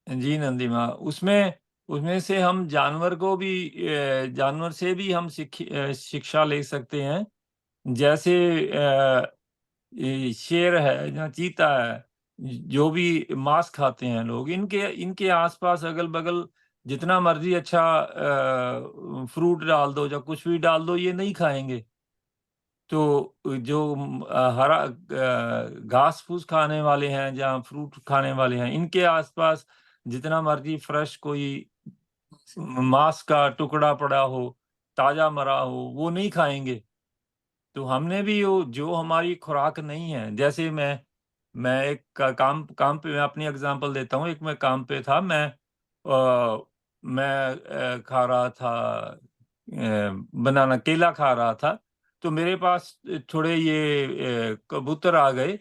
S6: जी नंदी माँ, उसमें उसमें से हम जानवर को भी, जानवर से भी हम शिक्षा ले सकते हैं। जैसे ये शेर है या चीता है, जो भी मांस खाते हैं लोग, इनके इनके आसपास अगल बगल जितना मर्जी अच्छा फ्रूट डाल दो या कुछ भी डाल दो, ये नहीं खाएंगे। तो जो हरा घास फूस खाने वाले हैं, जहाँ फ्रूट खाने वाले हैं, इनके आसपास जितना मर्जी फ्रेश कोई मांस का टुकड़ा पड़ा हो, ताजा मरा हो, वो नहीं खाएंगे। तो हमने भी वो, जो हमारी खुराक नहीं है, जैसे मैं एक काम काम पे, मैं अपनी एग्जांपल देता हूँ। एक मैं काम पे था, मैं खा रहा था बनाना, केला खा रहा था, तो मेरे पास थोड़े ये कबूतर आ गए।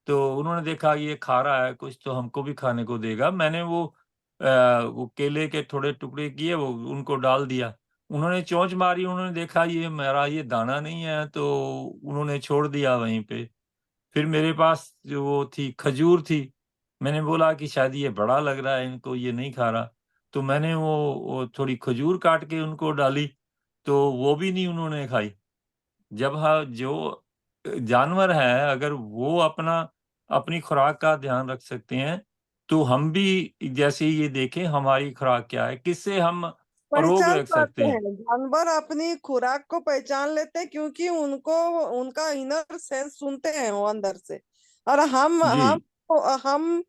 S6: तो उन्होंने देखा ये खा रहा है कुछ, तो हमको भी खाने को देगा। मैंने वो केले के थोड़े टुकड़े किए, वो उनको डाल दिया। उन्होंने चोंच मारी, उन्होंने देखा ये मेरा ये दाना नहीं है, तो उन्होंने छोड़ दिया वहीं पे। फिर मेरे पास जो वो थी खजूर थी, मैंने बोला कि शायद ये बड़ा लग रहा है इनको, ये नहीं खा रहा, तो मैंने वो थोड़ी खजूर काट के उनको डाली, तो वो भी नहीं उन्होंने खाई। जब जो जानवर है, अगर वो अपनी खुराक का ध्यान रख सकते हैं, तो हम भी जैसे ये देखें हमारी खुराक क्या है, किससे हम अरोग
S3: पहचान
S6: रख सकते
S3: पाते
S6: हैं।
S3: हैं, जानवर अपनी खुराक को पहचान लेते हैं, क्योंकि उनको उनका इनर सेंस सुनते हैं वो अंदर से। और
S6: जी
S3: हम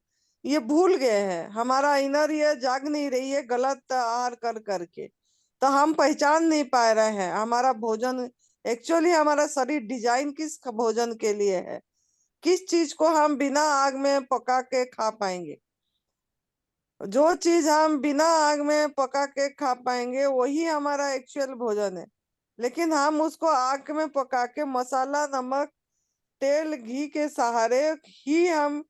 S3: ये भूल गए हैं, हमारा इनर ये जाग नहीं रही है गलत आहार कर करके, तो हम पहचान नहीं पा रहे हैं हमारा भोजन एक्चुअली, हमारा शरीर डिजाइन किस भोजन के लिए है, किस चीज को हम बिना आग में पका के खा पाएंगे। जो चीज हम बिना आग में पका के खा पाएंगे वही हमारा एक्चुअल भोजन है, लेकिन हम उसको आग में पका के मसाला, नमक, तेल, घी के सहारे ही हम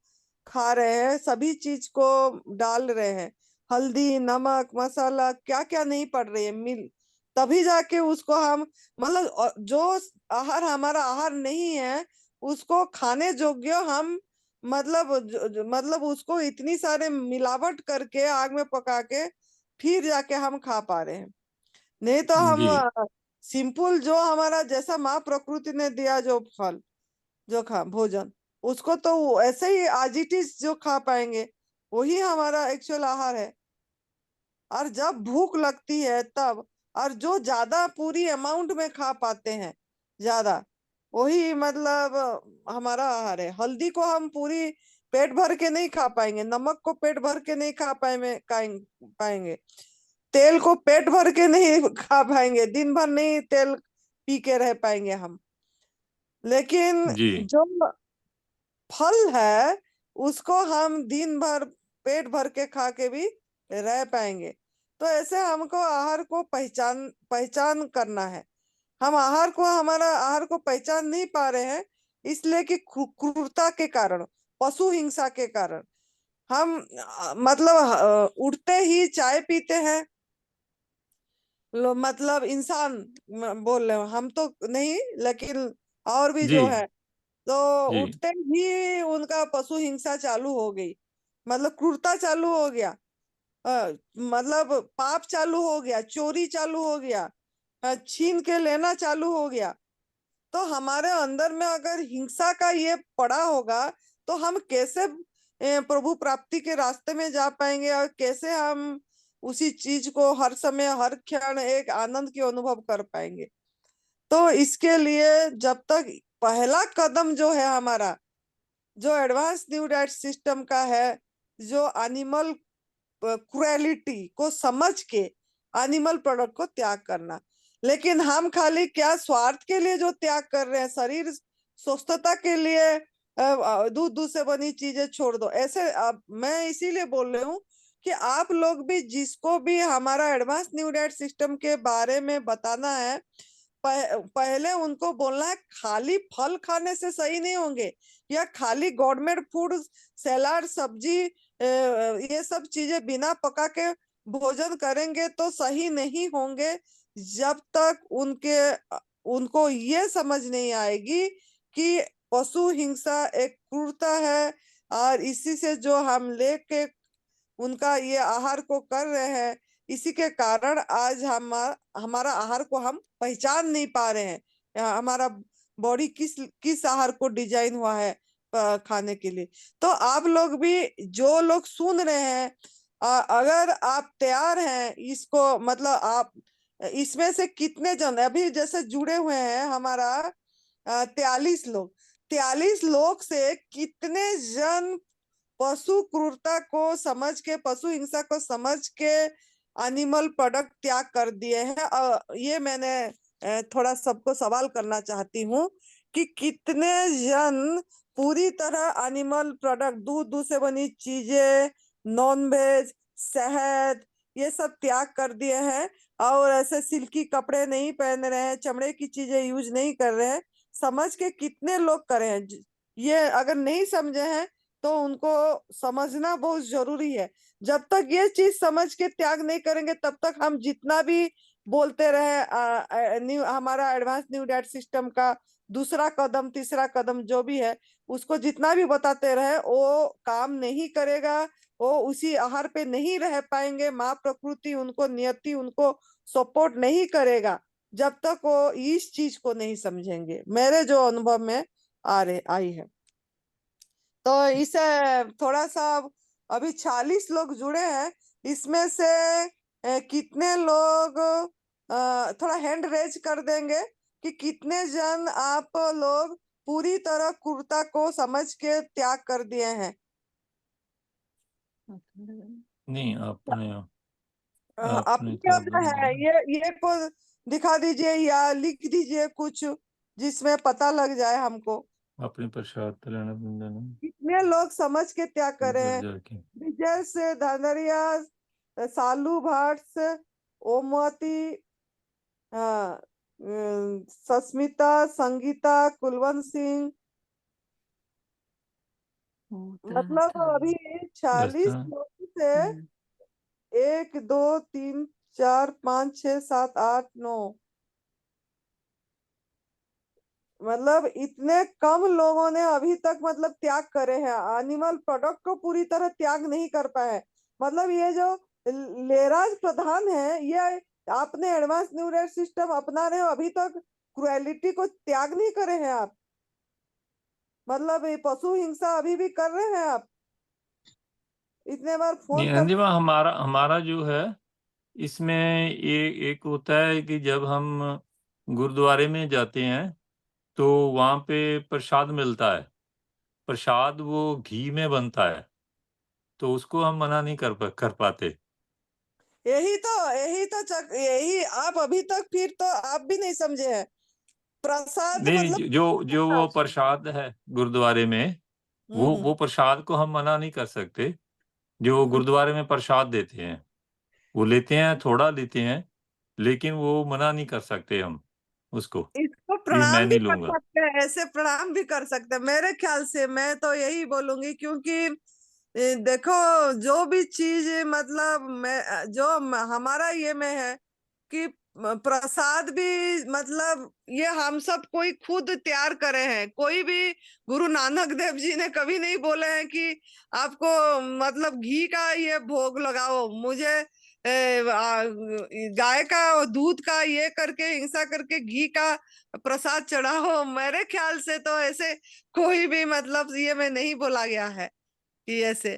S3: खा रहे हैं, सभी चीज को डाल रहे हैं, हल्दी, नमक, मसाला क्या क्या नहीं पड़ रही है मिल, तभी जाके उसको हम मतलब जो आहार हमारा आहार नहीं है उसको खाने योग्य हम मतलब मतलब उसको इतनी सारे मिलावट करके आग में पका के फिर जाके हम खा पा रहे हैं। नहीं तो
S6: जी
S3: हम सिंपल जो हमारा जैसा माँ प्रकृति ने दिया जो फल जो खा भोजन, उसको तो ऐसे ही आज इट इज जो खा पाएंगे, वही हमारा एक्चुअल आहार है। और जब भूख लगती है तब, और जो ज्यादा पूरी अमाउंट में खा पाते हैं ज्यादा, वही मतलब हमारा आहार है। हल्दी को हम पूरी पेट भर के नहीं खा पाएंगे, नमक को पेट भर के नहीं खा पाएंगे, तेल को पेट भर के नहीं खा पाएंगे, दिन भर नहीं तेल पी के रह पाएंगे हम। लेकिन
S6: जी
S3: जो फल है उसको हम दिन भर पेट भर के खा के भी रह पाएंगे। तो ऐसे हमको आहार को पहचान करना है। हम हमारा आहार को पहचान नहीं पा रहे हैं, इसलिए कि क्रूरता के कारण, पशु हिंसा के कारण हम मतलब उठते ही चाय पीते हैं। मतलब इंसान बोल रहे हो, हम तो नहीं, लेकिन और भी
S6: जी
S3: जो है, तो
S6: जी
S3: उठते ही उनका पशु हिंसा चालू हो गई, मतलब क्रूरता चालू हो गया, मतलब पाप चालू हो गया, चोरी चालू हो गया, छीन के लेना चालू हो गया। तो हमारे अंदर में अगर हिंसा का ये पड़ा होगा, तो हम कैसे प्रभु प्राप्ति के रास्ते में जा पाएंगे, और कैसे हम उसी चीज को हर समय हर क्षण एक आनंद की अनुभव कर पाएंगे। तो इसके लिए जब तक पहला कदम जो है हमारा, जो एडवांस न्यू डाइट सिस्टम का है, जो एनिमल क्रुएलिटी को समझ के एनिमल प्रोडक्ट को त्याग करना। लेकिन हम खाली क्या स्वार्थ के लिए जो त्याग कर रहे हैं, शरीर स्वस्थता के लिए दूध से बनी चीजें छोड़ दो, ऐसे मैं इसीलिए बोल रही हूँ कि आप लोग भी, जिसको भी हमारा एडवांस न्यू डाइट सिस्टम के बारे में बताना है, पहले उनको बोलना है खाली फल खाने से सही नहीं होंगे, या खाली गवर्नमेंट फूड, सलाद, सब्जी, ये सब चीजें बिना पका के भोजन करेंगे तो सही नहीं होंगे, जब तक उनको ये समझ नहीं आएगी कि पशु हिंसा एक क्रूरता है, और इसी से जो हम लेके उनका ये आहार को कर रहे हैं, इसी के कारण आज हमारा आहार को हम पहचान नहीं पा रहे हैं, हमारा बॉडी किस आहार को डिजाइन हुआ है खाने के लिए। तो आप लोग भी, जो लोग सुन रहे हैं, अगर आप तैयार हैं इसको, मतलब आप इसमें से कितने जन अभी जैसे जुड़े हुए हैं, हमारा 43 लोग से कितने जन पशु क्रूरता को समझ के, पशु हिंसा को समझ के एनिमल प्रोडक्ट त्याग कर दिए हैं। ये मैंने थोड़ा सबको सवाल करना चाहती हूँ कि कितने जन पूरी तरह एनिमल प्रोडक्ट, दूध से बनी चीजें, नॉन वेज, शहद, ये सब त्याग कर दिए हैं, और ऐसे सिल्की कपड़े नहीं पहन रहे हैं, चमड़े की चीजें यूज नहीं कर रहे हैं। समझ के कितने लोग करे हैं? ये अगर नहीं समझे हैं तो उनको समझना बहुत जरूरी है। जब तक ये चीज समझ के त्याग नहीं करेंगे, तब तक हम जितना भी बोलते रहे, हमारा एडवांस न्यू डाइट सिस्टम का दूसरा कदम, तीसरा कदम जो भी है, उसको जितना भी बताते रहे, वो काम नहीं करेगा, वो उसी आहार पे नहीं रह पाएंगे। माँ प्रकृति उनको, नियति उनको सपोर्ट नहीं करेगा, जब तक वो इस चीज को नहीं समझेंगे, मेरे जो अनुभव में आई है। तो इसे थोड़ा सा, अभी 40 लोग जुड़े हैं, इसमें से कितने लोग थोड़ा हैंड रेज कर देंगे कि कितने जन आप लोग पूरी तरह क्रूरता को समझ के त्याग कर दिए हैं?
S6: नहीं, आपने
S3: अपने
S6: तो
S3: क्या है, ये को दिखा दीजिए या लिख दीजिए कुछ, जिसमें पता लग जाए हमको
S6: अपने प्रसाद लेना बंदन
S3: कितने लोग समझ के त्याग करे हैं।
S6: जाके
S3: विजय से, धनरिया, सालू भट्ट से, ओमवती, हाँ, सस्मिता, संगीता, कुलवंत सिंह, मतलब अभी 40
S6: रास्ता
S3: लोग से 1 2 3 4 5 6 7 8 9, मतलब इतने कम लोगों ने अभी तक मतलब त्याग करे हैं, एनिमल प्रोडक्ट को पूरी तरह त्याग नहीं कर पाए। मतलब ये जो लेराज प्रधान है, ये आपने एडवांस न्यू डाइट सिस्टम अपना रहे हो, अभी तक क्रुएलिटी को त्याग नहीं करे हैं आप, मतलब ये पशु हिंसा अभी भी कर रहे हैं आप। इतने बार फोन
S6: नहीं
S3: कर,
S6: नंदिमा, हमारा हमारा जो है इसमें ये एक होता है कि जब हम गुरुद्वारे में जाते हैं तो वहां पे प्रसाद मिलता है। प्रसाद वो घी में बनता है, तो उसको हम मना नहीं कर पाते।
S3: यही आप अभी तक, फिर तो आप भी नहीं समझे हैं। प्रसाद
S6: नहीं,
S3: मतलब
S6: जो जो वो प्रसाद है गुरुद्वारे में, वो प्रसाद को हम मना नहीं कर सकते। जो गुरुद्वारे में प्रसाद देते हैं वो लेते हैं, थोड़ा लेते हैं, लेकिन वो मना नहीं कर सकते हम उसको
S3: इसको
S6: कि मैं
S3: प्रणाम भी
S6: नहीं
S3: कर
S6: लूंगा।
S3: सकते हैं, ऐसे प्रणाम भी कर सकते हैं मेरे ख्याल से। मैं तो यही बोलूंगी, क्योंकि देखो, जो भी चीज मतलब मैं जो हमारा ये में है कि प्रसाद भी मतलब ये हम सब कोई खुद तैयार करे हैं। कोई भी गुरु नानक देव जी ने कभी नहीं बोले हैं कि आपको मतलब घी का ये भोग लगाओ, मुझे गाय का और दूध का ये करके हिंसा करके घी का प्रसाद चढ़ाओ। मेरे ख्याल से तो ऐसे कोई भी मतलब ये में नहीं बोला गया है कि ऐसे।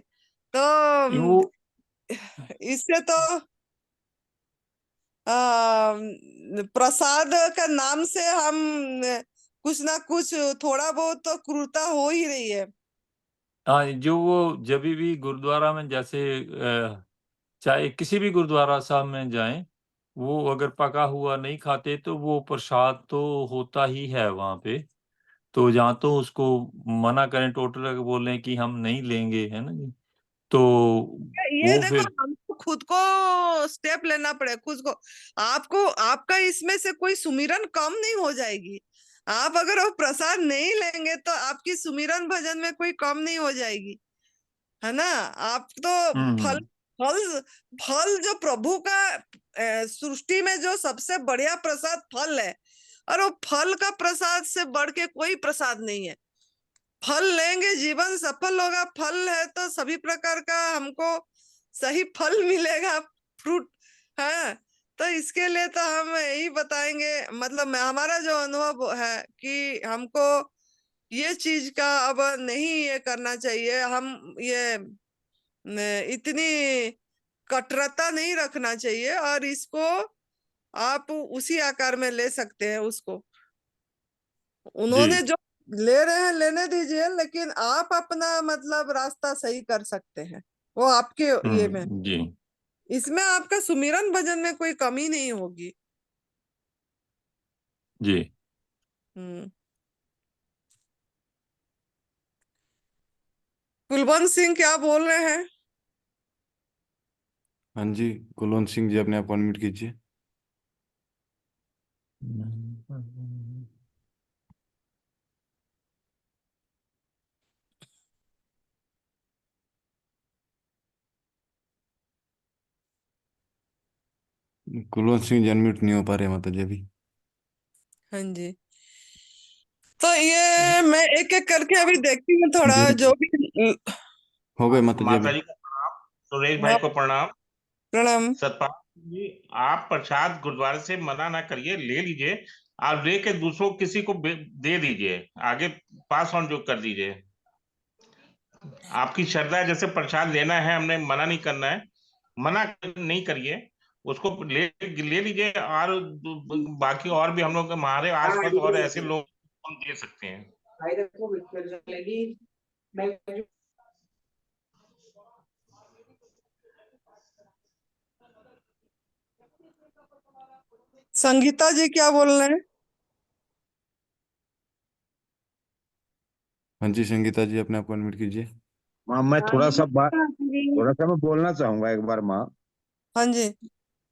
S3: तो
S6: वो
S3: इससे तो प्रसाद का नाम से हम कुछ ना कुछ थोड़ा बहुत तो क्रूरता हो ही रही है।
S6: हाँ, जो वो जब भी गुरुद्वारा में जैसे चाहे किसी भी गुरुद्वारा साहब में जाएं, वो अगर पका हुआ नहीं खाते तो वो प्रसाद तो होता ही है वहां पे। तो जहाँ तो उसको मना करें, टोटल बोलें कि हम नहीं लेंगे, है ना जी, तो
S3: ये
S6: वो
S3: देखो,
S6: फिर
S3: हमको खुद को स्टेप लेना पड़े, खुद को। आपको आपका इसमें से कोई सुमिरन कम नहीं हो जाएगी। आप अगर वो प्रसाद नहीं लेंगे तो आपकी सुमिरन भजन में कोई कम नहीं हो जाएगी, है ना। आप तो फल
S6: हम्म
S3: फल फल जो प्रभु का सृष्टि में जो सबसे बढ़िया प्रसाद फल है, और वो फल का प्रसाद से बढ़ के कोई प्रसाद नहीं है। फल लेंगे जीवन सफल होगा। फल है तो सभी प्रकार का हमको सही फल मिलेगा, फ्रूट है। तो इसके लिए तो हम यही बताएंगे, मतलब हमारा जो अनुभव है कि हमको ये चीज का अब नहीं ये करना चाहिए। हम ये इतनी कटरता नहीं रखना चाहिए, और इसको आप उसी आकार में ले सकते हैं उसको।
S6: जी
S3: उन्होंने जो ले रहे हैं लेने दीजिए, लेकिन आप अपना मतलब रास्ता सही कर सकते हैं, वो आपके ये में।
S6: जी
S3: इसमें आपका सुमिरन भजन में कोई कमी नहीं होगी।
S6: जी।
S3: हम्म। कुलवंत सिंह क्या बोल रहे हैं?
S1: हाँ जी, कुलवंत सिंह जी अपने आप को अनम्यूट कीजिए। कुलवंत सिंह जी अनम्यूट नहीं हो पा रहे माता जी अभी।
S3: हाँ जी। तो ये मैं एक एक करके अभी देखती हूँ थोड़ा,
S1: जी
S3: जो भी।
S1: हो गए माता जी
S2: माता
S1: अभी।
S2: जी को प्रणाम, सुरेश भाई
S3: हाँ,
S2: को प्रणाम।
S3: प्रणाम।
S2: सतपाल जी, आप प्रसाद गुरुद्वारे से मना ना करिए, ले लीजिए। आप लेके दूसरों किसी को दे दीजिए, आगे पास ऑन जो कर दीजिए। आपकी श्रद्धा है, जैसे प्रसाद लेना है, हमने मना नहीं करना है, मना नहीं करिए। उसको ले ले लीजिए। और बाकी और भी हम लोग हमारे आसपास और ऐसे लोग हम दे सकते हैं।
S3: संगीता जी क्या बोल रहे हैं?
S1: हाँ जी, संगीता जी अपने आप को अनम्यूट कीजिए।
S5: माँ मैं थोड़ा सा मैं बोलना चाहूंगा एक बार माँ।
S3: हाँ जी।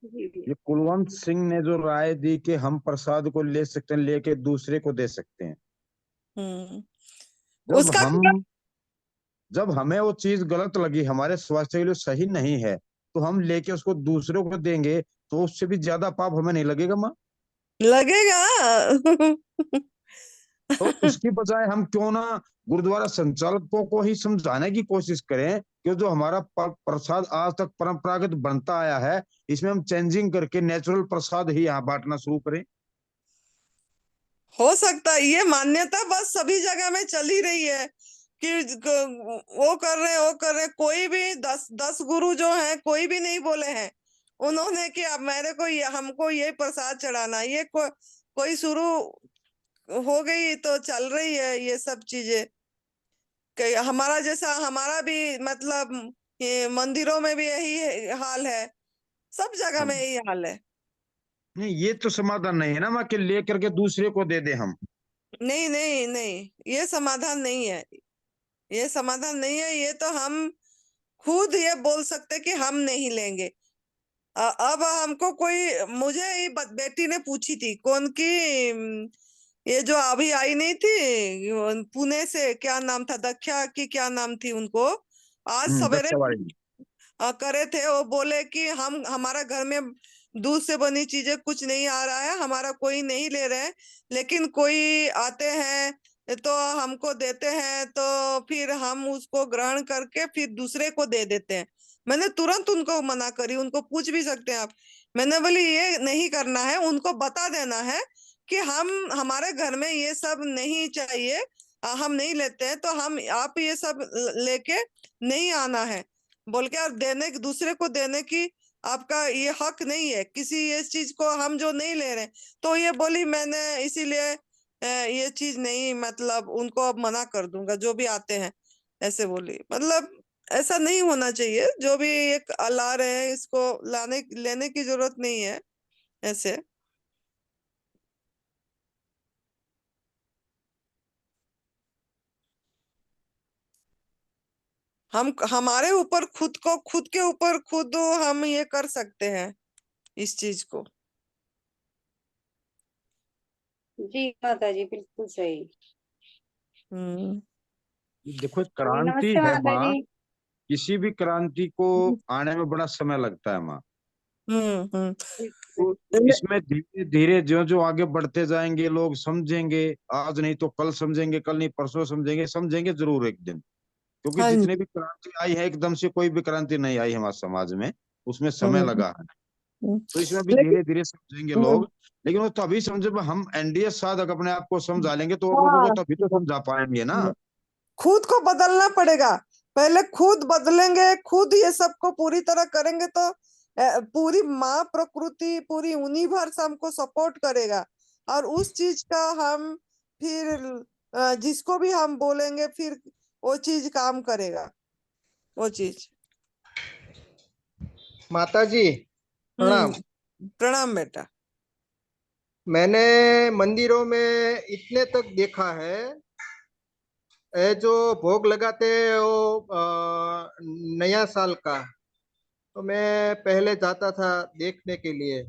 S5: ये कुलवंत सिंह ने जो राय दी कि हम प्रसाद को ले सकते हैं, लेके दूसरे को दे सकते हैं,
S3: हम्म।
S5: जब
S3: उसका
S5: हम जब हमें वो चीज गलत लगी, हमारे स्वास्थ्य के लिए सही नहीं है, तो हम लेके उसको दूसरों को देंगे, तो उससे भी ज्यादा पाप हमें नहीं लगेगा माँ?
S3: लगेगा।
S5: तो उसकी बजाय हम क्यों ना गुरुद्वारा संचालकों को ही समझाने की कोशिश करें कि जो हमारा प्रसाद आज तक परंपरागत बनता आया है, इसमें हम चेंजिंग करके नेचुरल प्रसाद ही यहाँ बांटना शुरू करें।
S3: हो सकता है ये मान्यता बस सभी जगह में चल ही रही है कि वो कर रहे हैं, वो कर रहे हैं। कोई भी 10 गुरु जो हैं, कोई भी नहीं बोले हैं उन्होंने कि अब मेरे को हमको ये प्रसाद चढ़ाना। ये कोई शुरू हो गई तो चल रही है ये सब चीजें। हमारा जैसा हमारा भी मतलब ये मंदिरों में भी यही हाल है, सब जगह में यही हाल है।
S5: नहीं, ये तो समाधान नहीं है ना माँ, कि लेकर के दूसरे को दे दे हम।
S3: नहीं नहीं नहीं, ये समाधान नहीं है। ये समाधान नहीं है। ये तो हम खुद ये बोल सकते कि हम नहीं लेंगे। अब हमको कोई, मुझे ये बेटी ने पूछी थी, कौन की, ये जो अभी आई नहीं थी पुणे से, क्या नाम था, दक्षा की क्या नाम थी उनको, आज सवेरे
S5: दक्षाबाई।
S3: करे थे। वो बोले कि हम, हमारा घर में दूध से बनी चीजें कुछ नहीं आ रहा है, हमारा कोई नहीं ले रहे हैं, लेकिन कोई आते हैं तो हमको देते हैं, तो फिर हम उसको ग्रहण करके फिर दूसरे को दे देते हैं। मैंने तुरंत उनको मना करी, उनको पूछ भी सकते हैं आप। मैंने बोली ये नहीं करना है, उनको बता देना है कि हम, हमारे घर में ये सब नहीं चाहिए, हम नहीं लेते हैं, तो हम, आप ये सब लेके नहीं आना है बोल के, और देने, दूसरे को देने की आपका ये हक नहीं है किसी ये चीज को, हम जो नहीं ले रहे। तो ये बोली मैंने इसीलिए ये चीज नहीं, मतलब उनको अब मना कर दूंगा जो भी आते हैं, ऐसे बोली। मतलब ऐसा नहीं होना चाहिए, जो भी एक ला रहे हैं इसको लाने लेने की जरूरत नहीं है ऐसे। हम, हमारे ऊपर खुद को, खुद के ऊपर खुद हम ये कर सकते हैं इस चीज को।
S7: जी माता जी, बिल्कुल सही।
S3: हम्म
S5: देखो
S7: जी,
S5: क्रांति
S7: नमस्ते
S5: है
S7: माता
S5: माँ,
S7: जी।
S5: किसी भी क्रांति को आने में बड़ा समय लगता है माँ।
S3: हम्म
S5: तो इसमें धीरे धीरे जो जो आगे बढ़ते जाएंगे लोग समझेंगे, आज नहीं तो कल समझेंगे, कल नहीं परसों समझेंगे, समझेंगे जरूर एक दिन। क्योंकि
S3: हाँ
S5: जितने
S3: जी।
S5: भी क्रांति आई है एकदम से कोई भी क्रांति नहीं आई हमारे समाज में, उसमें समय
S3: हम्म
S5: लगा है।
S3: हम्म।
S5: तो इसमें भी
S3: लेकिन
S5: धीरे धीरे समझेंगे
S3: हम्म,
S5: लोग। लेकिन वो तभी समझे, हम एनडीए साधक अपने आप को समझा लेंगे तो और लोगों
S3: हाँ,
S5: को तभी तो समझा पाएंगे ना।
S3: खुद को बदलना पड़ेगा। पहले खुद बदलेंगे, खुद ये सबको पूरी तरह करेंगे तो पूरी माँ प्रकृति, पूरी यूनिवर्स हमको सपोर्ट करेगा, और उस चीज का हम फिर जिसको भी हम बोलेंगे फिर वो चीज काम करेगा, वो चीज।
S8: माता जी प्रणाम।
S3: प्रणाम बेटा।
S8: मैंने मंदिरों में इतने तक देखा है, ये जो भोग लगाते हैं वो नया साल का, तो मैं पहले जाता था देखने के लिए।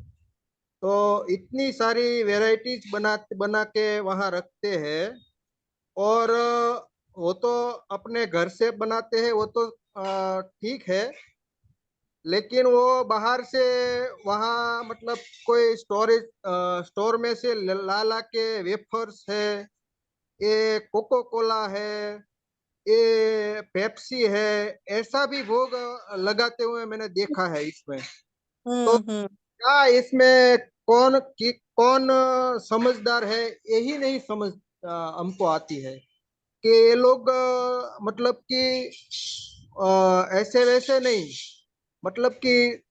S8: तो इतनी सारी वैरायटीज बना बना के वहाँ रखते हैं। और वो तो अपने घर से बनाते हैं, वो तो ठीक है, लेकिन वो बाहर से वहाँ मतलब कोई स्टोरेज स्टोर में से ला ला के वेफर्स है, ये कोको कोला है, ये पेप्सी है, ऐसा भी भोग लगाते हुए मैंने देखा है इसमें। तो
S3: हम्म।
S8: क्या इसमें कौन समझदार है, यही नहीं समझ हमको आती है कि ये लोग मतलब कि ऐसे वैसे नहीं, मतलब कि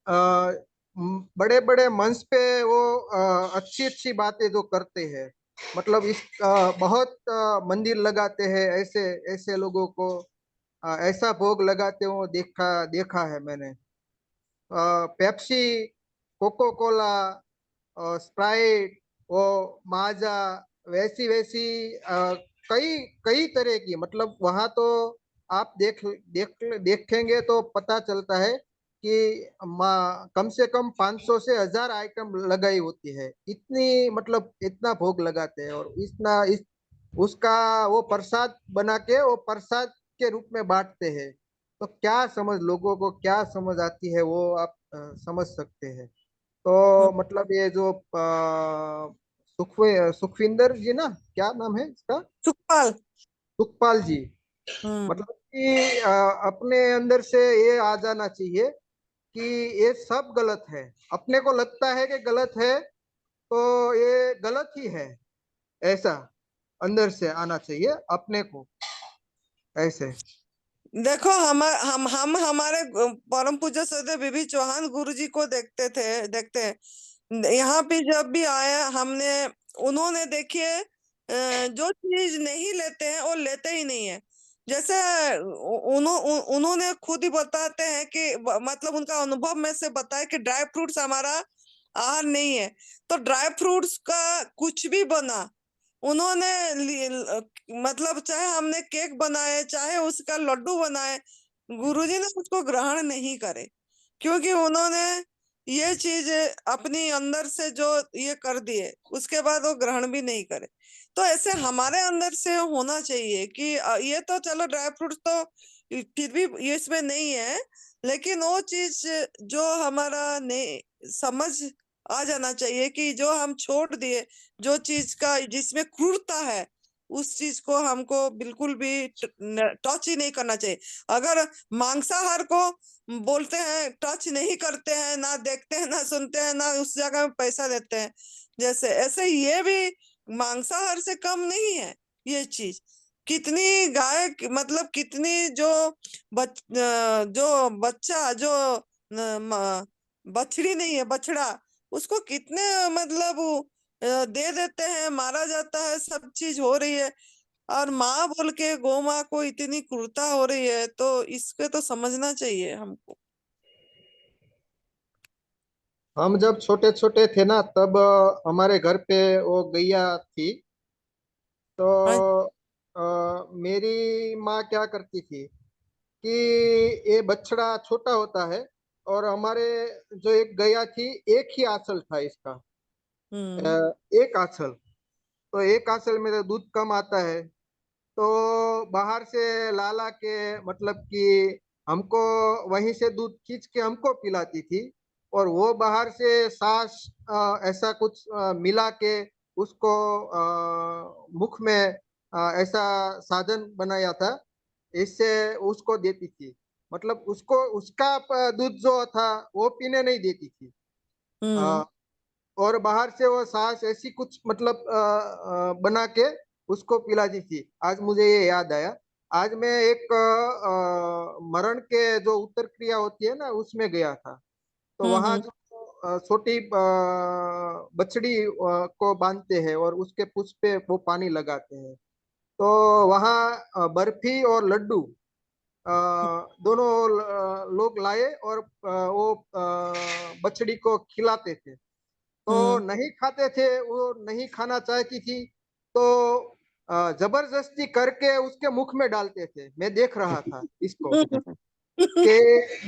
S8: बड़े बड़े मंच पे वो अच्छी अच्छी बातें जो करते हैं, मतलब इस बहुत मंदिर लगाते हैं, ऐसे ऐसे लोगों को ऐसा भोग लगाते हुए देखा देखा है मैंने। पेप्सी, कोको कोला, स्प्राइट, वो माजा, वैसी वैसी कई कई तरह की, मतलब वहां तो आप देखेंगे तो पता चलता है कि कम से कम 500 से 1000 आइटम लगाई होती है, इतनी मतलब इतना भोग लगाते हैं, और इतना इस उसका वो प्रसाद बना के वो प्रसाद के रूप में बांटते हैं। तो क्या समझ, लोगों को क्या समझ आती है वो आप समझ सकते हैं। तो मतलब ये जो सुखविंदर जी ना, क्या नाम है इसका,
S3: सुखपाल।
S8: सुखपाल जी,
S3: हम्म
S8: मतलब कि अपने अंदर से ये आ जाना चाहिए कि ये सब गलत है। अपने को लगता है कि गलत है तो ये गलत ही है, ऐसा अंदर से आना चाहिए अपने को ऐसे।
S3: देखो, हम हमारे परम पूज्य सदैव बीबी चौहान गुरु जी को देखते हैं। यहाँ पे जब भी आया हमने, उन्होंने देखिए जो चीज नहीं लेते हैं वो लेते ही नहीं है। जैसे उन्होंने खुद ही बताते हैं कि मतलब उनका अनुभव में से बताया कि ड्राई फ्रूट्स हमारा आहार नहीं है। तो ड्राई फ्रूट्स का कुछ भी बना, उन्होंने मतलब चाहे हमने केक बनाए, चाहे उसका लड्डू बनाए, गुरुजी ने उसको ग्रहण नहीं करे, क्योंकि उन्होंने ये चीज अपनी अंदर से जो ये कर दिए, उसके बाद वो ग्रहण भी नहीं करे। तो ऐसे हमारे अंदर से होना चाहिए कि ये तो चलो ड्राई फ्रूट्स तो फिर भी ये इसमें नहीं है, लेकिन वो चीज जो हमारा नहीं समझ आ जाना चाहिए कि जो हम छोड़ दिए, जो चीज का जिसमें क्रूरता है, उस चीज को हमको बिल्कुल भी टच ही नहीं करना चाहिए। अगर मांसाहार को बोलते हैं टच नहीं करते हैं, ना देखते हैं, ना सुनते हैं, ना उस जगह में पैसा देते हैं, जैसे ऐसे ये भी मांसाहार से कम नहीं है ये चीज। कितनी गाय मतलब कितनी जो जो बच्चा जो बछड़ी नहीं है, बछड़ा, उसको कितने मतलब दे देते हैं, मारा जाता है, सब चीज हो रही है, और माँ बोल के गौ माँ को इतनी क्रूरता हो रही है, तो इसके तो समझना चाहिए हमको।
S8: हम जब छोटे छोटे थे ना, तब हमारे घर पे वो गैया थी।
S3: हाँ।
S8: तो मेरी माँ क्या करती थी कि ये बछड़ा छोटा होता है, और हमारे जो एक गैया थी, एक ही आंचल था इसका, एक आंचल। तो एक आंचल में तो दूध कम आता है, तो बाहर से ला ला के मतलब कि हमको वहीं से दूध खींच के हमको पिलाती थी। और वो बाहर से सांस ऐसा कुछ मिला के उसको मुख में ऐसा साधन बनाया था, इससे उसको देती थी। मतलब उसको उसका दूध जो था वो पीने नहीं देती थी।
S3: हम्म।
S8: अ, और बाहर से वो सांस ऐसी कुछ मतलब बना के उसको पिलाती थी। आज मुझे ये याद आया। आज मैं एक मरण के जो उत्तर क्रिया होती है ना, उसमें गया था। तो वहां
S3: हम्म।
S8: जो छोटी बछड़ी को बांधते हैं और उसके पूंछ पे वो पानी लगाते हैं। तो वहाँ बर्फी और लड्डू अ, दोनों लोग लाए और वो बछड़ी को खिलाते थे। तो
S3: हम्म।
S8: नहीं खाते थे, वो नहीं खाना चाहती थी, तो जबरदस्ती करके उसके मुख में डालते थे। मैं देख रहा था इसको कि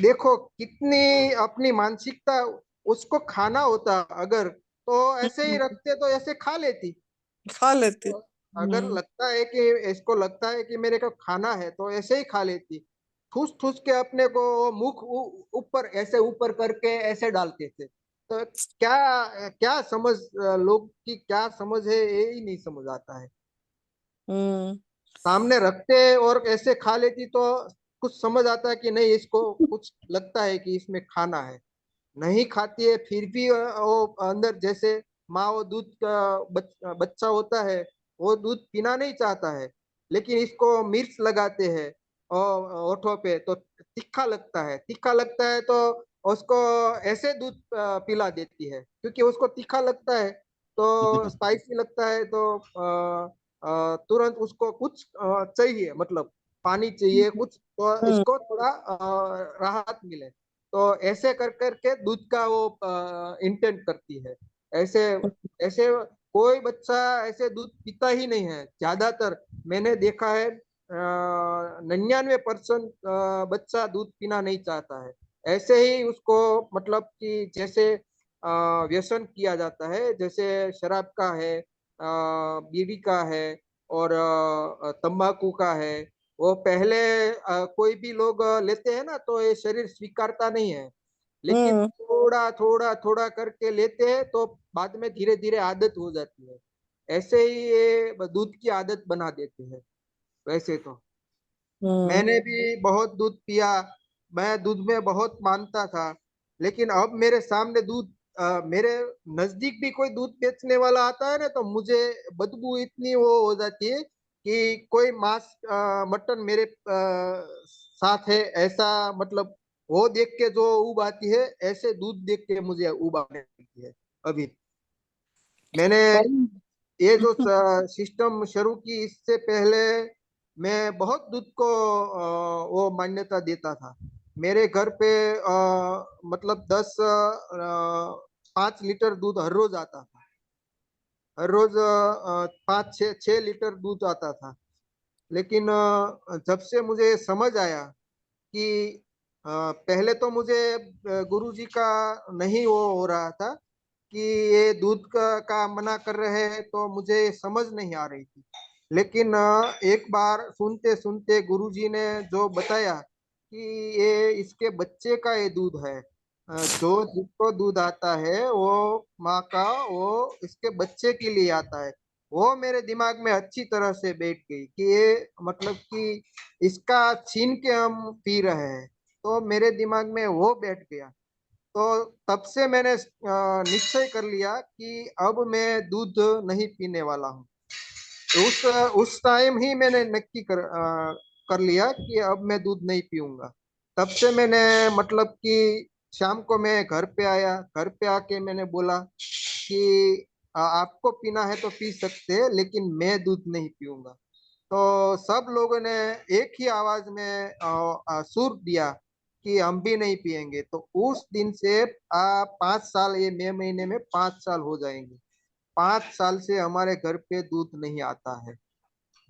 S8: देखो कितनी अपनी मानसिकता। उसको खाना होता अगर, तो ऐसे ही रखते तो ऐसे खा लेती।
S3: खा लेती।
S8: अगर लगता है कि इसको लगता है कि मेरे को खाना है, तो ऐसे ही खा लेती। ठूस ठूस के अपने को मुख ऊपर ऐसे ऊपर करके ऐसे डालते थे। तो क्या क्या समझ लोग की क्या समझ है, ये ही नहीं समझ आता है।
S3: हम्म।
S8: सामने रखते और ऐसे खा लेती तो कुछ समझ आता है कि नहीं, इसको कुछ लगता है कि इसमें खाना है। नहीं खाती है, फिर भी वो अंदर जैसे माँ वो दूध का बच्चा होता है, वो दूध पीना नहीं चाहता है, लेकिन इसको मिर्च लगाते हैं और होठों पे, तो तीखा लगता है। तीखा लगता है तो उसको ऐसे दूध पिला देती है, क्योंकि उसको तीखा लगता है, तो स्पाइसी लगता है, तो तुरंत उसको कुछ चाहिए, मतलब पानी चाहिए कुछ, तो इसको थोड़ा राहत मिले। तो ऐसे कर करके दूध का वो इंटेंट करती है। ऐसे ऐसे कोई बच्चा ऐसे दूध पीता ही नहीं है ज्यादातर। मैंने देखा है 99% बच्चा दूध पीना नहीं चाहता है। ऐसे ही उसको मतलब कि जैसे व्यसन किया जाता है, जैसे शराब का है, बीड़ी का है, और तंबाकू का है। वो पहले कोई भी लोग लेते हैं ना, तो ये शरीर स्वीकारता नहीं है, लेकिन
S3: हम्म।
S8: थोड़ा थोड़ा थोड़ा करके लेते हैं, तो बाद में धीरे धीरे आदत हो जाती है। ऐसे ही ये दूध की आदत बना देते हैं। वैसे तो
S3: हम्म।
S8: मैंने भी बहुत दूध पिया, मैं दूध में बहुत मानता था, लेकिन अब मेरे सामने दूध मेरे नजदीक भी कोई दूध बेचने वाला आता है ना, तो मुझे बदबू इतनी वो हो जाती है कि कोई मांस मटन मेरे साथ है ऐसा, मतलब वो देख के जो ऊब आती है, ऐसे दूध देख के मुझे ऊब आने लगती है अभी। मैंने ये जो सिस्टम शुरू की, इससे पहले मैं बहुत दूध को वो मान्यता देता था। मेरे घर पे मतलब 5 लीटर दूध हर रोज आता था। हर रोज 5-6 लीटर दूध आता था। लेकिन जब से मुझे समझ आया कि पहले तो मुझे गुरुजी का नहीं वो हो रहा था कि ये दूध का मना कर रहे हैं, तो मुझे समझ नहीं आ रही थी। लेकिन एक बार सुनते सुनते गुरुजी ने जो बताया कि ये इसके बच्चे का ये दूध है, जो जिसको दूध आता है वो माँ का, वो इसके बच्चे के लिए आता है। वो मेरे दिमाग में अच्छी तरह से बैठ गई कि ये मतलब कि इसका छीन के हम पी रहे हैं, तो मेरे दिमाग में वो बैठ गया। तो तब से मैंने निश्चय कर लिया कि अब मैं दूध नहीं पीने वाला हूँ। उस टाइम ही मैंने नक्की कर लिया कि अब मैं दूध नहीं पीऊंगा। तब से मैंने मतलब कि शाम को मैं घर पे आया, घर पे आके मैंने बोला कि आपको पीना है तो पी सकते हैं, लेकिन मैं दूध नहीं पीऊंगा। तो सब लोगों ने एक ही आवाज में सुर दिया कि हम भी नहीं पिएंगे। तो उस दिन से 5 साल, ये मई महीने में 5 साल हो जाएंगे, 5 साल से हमारे घर पे दूध नहीं आता है।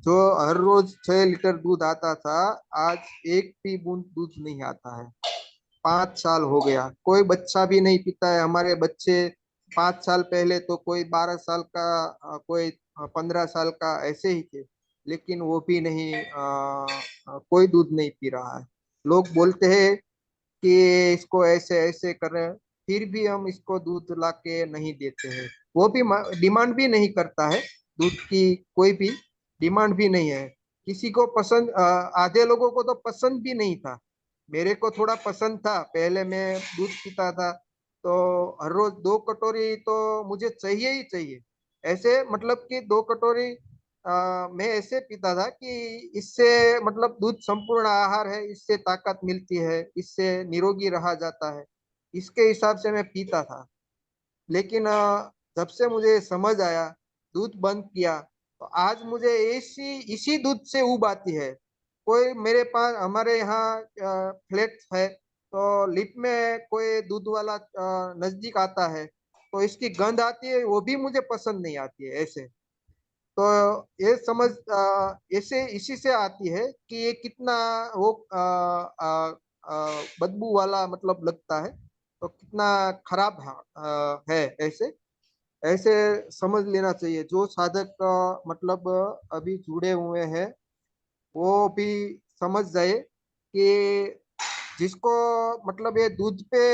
S8: जो हर रोज 6 लीटर दूध आता था, आज एक भी बूंद दूध नहीं आता है। 5 साल हो गया, कोई बच्चा भी नहीं पीता है। हमारे बच्चे 5 साल पहले तो कोई 12 साल का, कोई 15 साल का ऐसे ही थे, लेकिन वो भी नहीं, कोई दूध नहीं पी रहा है। लोग बोलते हैं कि इसको ऐसे ऐसे कर रहे हैं, फिर भी हम इसको दूध ला के नहीं देते हैं। वो भी डिमांड भी नहीं करता है दूध की, कोई भी डिमांड भी नहीं है। किसी को पसंद, आधे लोगों को तो पसंद भी नहीं था। मेरे को थोड़ा पसंद था, पहले मैं दूध पीता था, तो हर रोज 2 कटोरी तो मुझे चाहिए ही चाहिए। ऐसे मतलब कि 2 कटोरी मैं ऐसे पीता था कि इससे मतलब दूध संपूर्ण आहार है, इससे ताकत मिलती है, इससे निरोगी रहा जाता है, इसके हिसाब से मैं पीता था। लेकिन जब से मुझे समझ आया, दूध बंद किया, तो आज मुझे इसी दूध से ऊब आती है। कोई मेरे पास, हमारे यहाँ फ्लैट है, तो लिफ्ट में कोई दूध वाला नजदीक आता है, तो इसकी गंध आती है, वो भी मुझे पसंद नहीं आती है ऐसे। तो ये समझ ऐसे इसी से आती है कि ये कितना वो बदबू वाला मतलब लगता है, तो कितना खराब है। ऐसे ऐसे समझ लेना चाहिए। जो साधक मतलब अभी जुड़े हुए हैं, वो भी समझ जाए कि जिसको मतलब ये दूध पे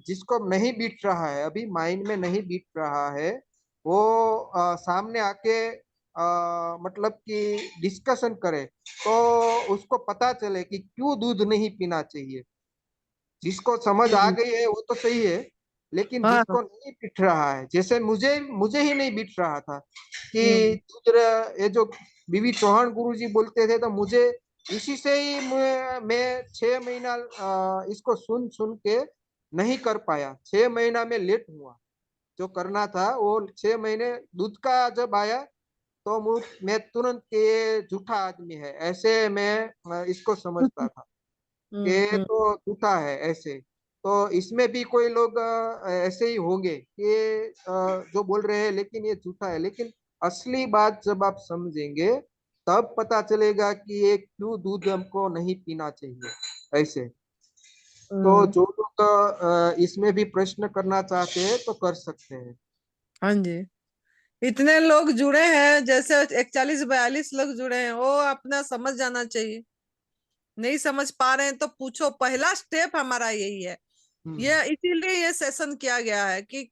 S8: जिसको नहीं बीत रहा है, अभी माइंड में नहीं बीत रहा है, वो सामने आके मतलब कि डिस्कशन करे, तो उसको पता चले कि क्यों दूध नहीं पीना चाहिए। जिसको समझ आ गई है वो तो सही है, लेकिन
S3: हाँ।
S8: जिसको नहीं बीत रहा है, जैसे मुझे मुझे ही नहीं बीत रहा था कि ये जो बीवी चौहान गुरुजी बोलते थे, तो मुझे इसी से ही मैं 6 महीना इसको सुन सुन के नहीं कर पाया। 6 महीना में लेट हुआ, जो करना था वो 6 महीने। दूध का जब आया तो मैं तुरंत के ये झूठा आदमी है ऐसे मैं इसको समझता था कि तो झूठा है ऐसे। तो इसमें भी कोई लोग ऐसे ही होंगे कि जो बोल रहे हैं लेकिन ये झूठा है। लेकिन असली बात जब आप समझेंगे, तब पता चलेगा कि ये क्यों दूध हमको नहीं पीना चाहिए ऐसे। तो जो लोग इसमें भी प्रश्न करना चाहते हैं तो कर सकते हैं।
S3: हाँ जी। इतने लोग जुड़े हैं, जैसे 41-42 लोग जुड़े हैं, वो अपना समझ जाना चाहिए। नहीं समझ पा रहे हैं तो पूछो, पहला स्टेप हमारा यही है। ये इसीलिए ये सेशन किया गया है कि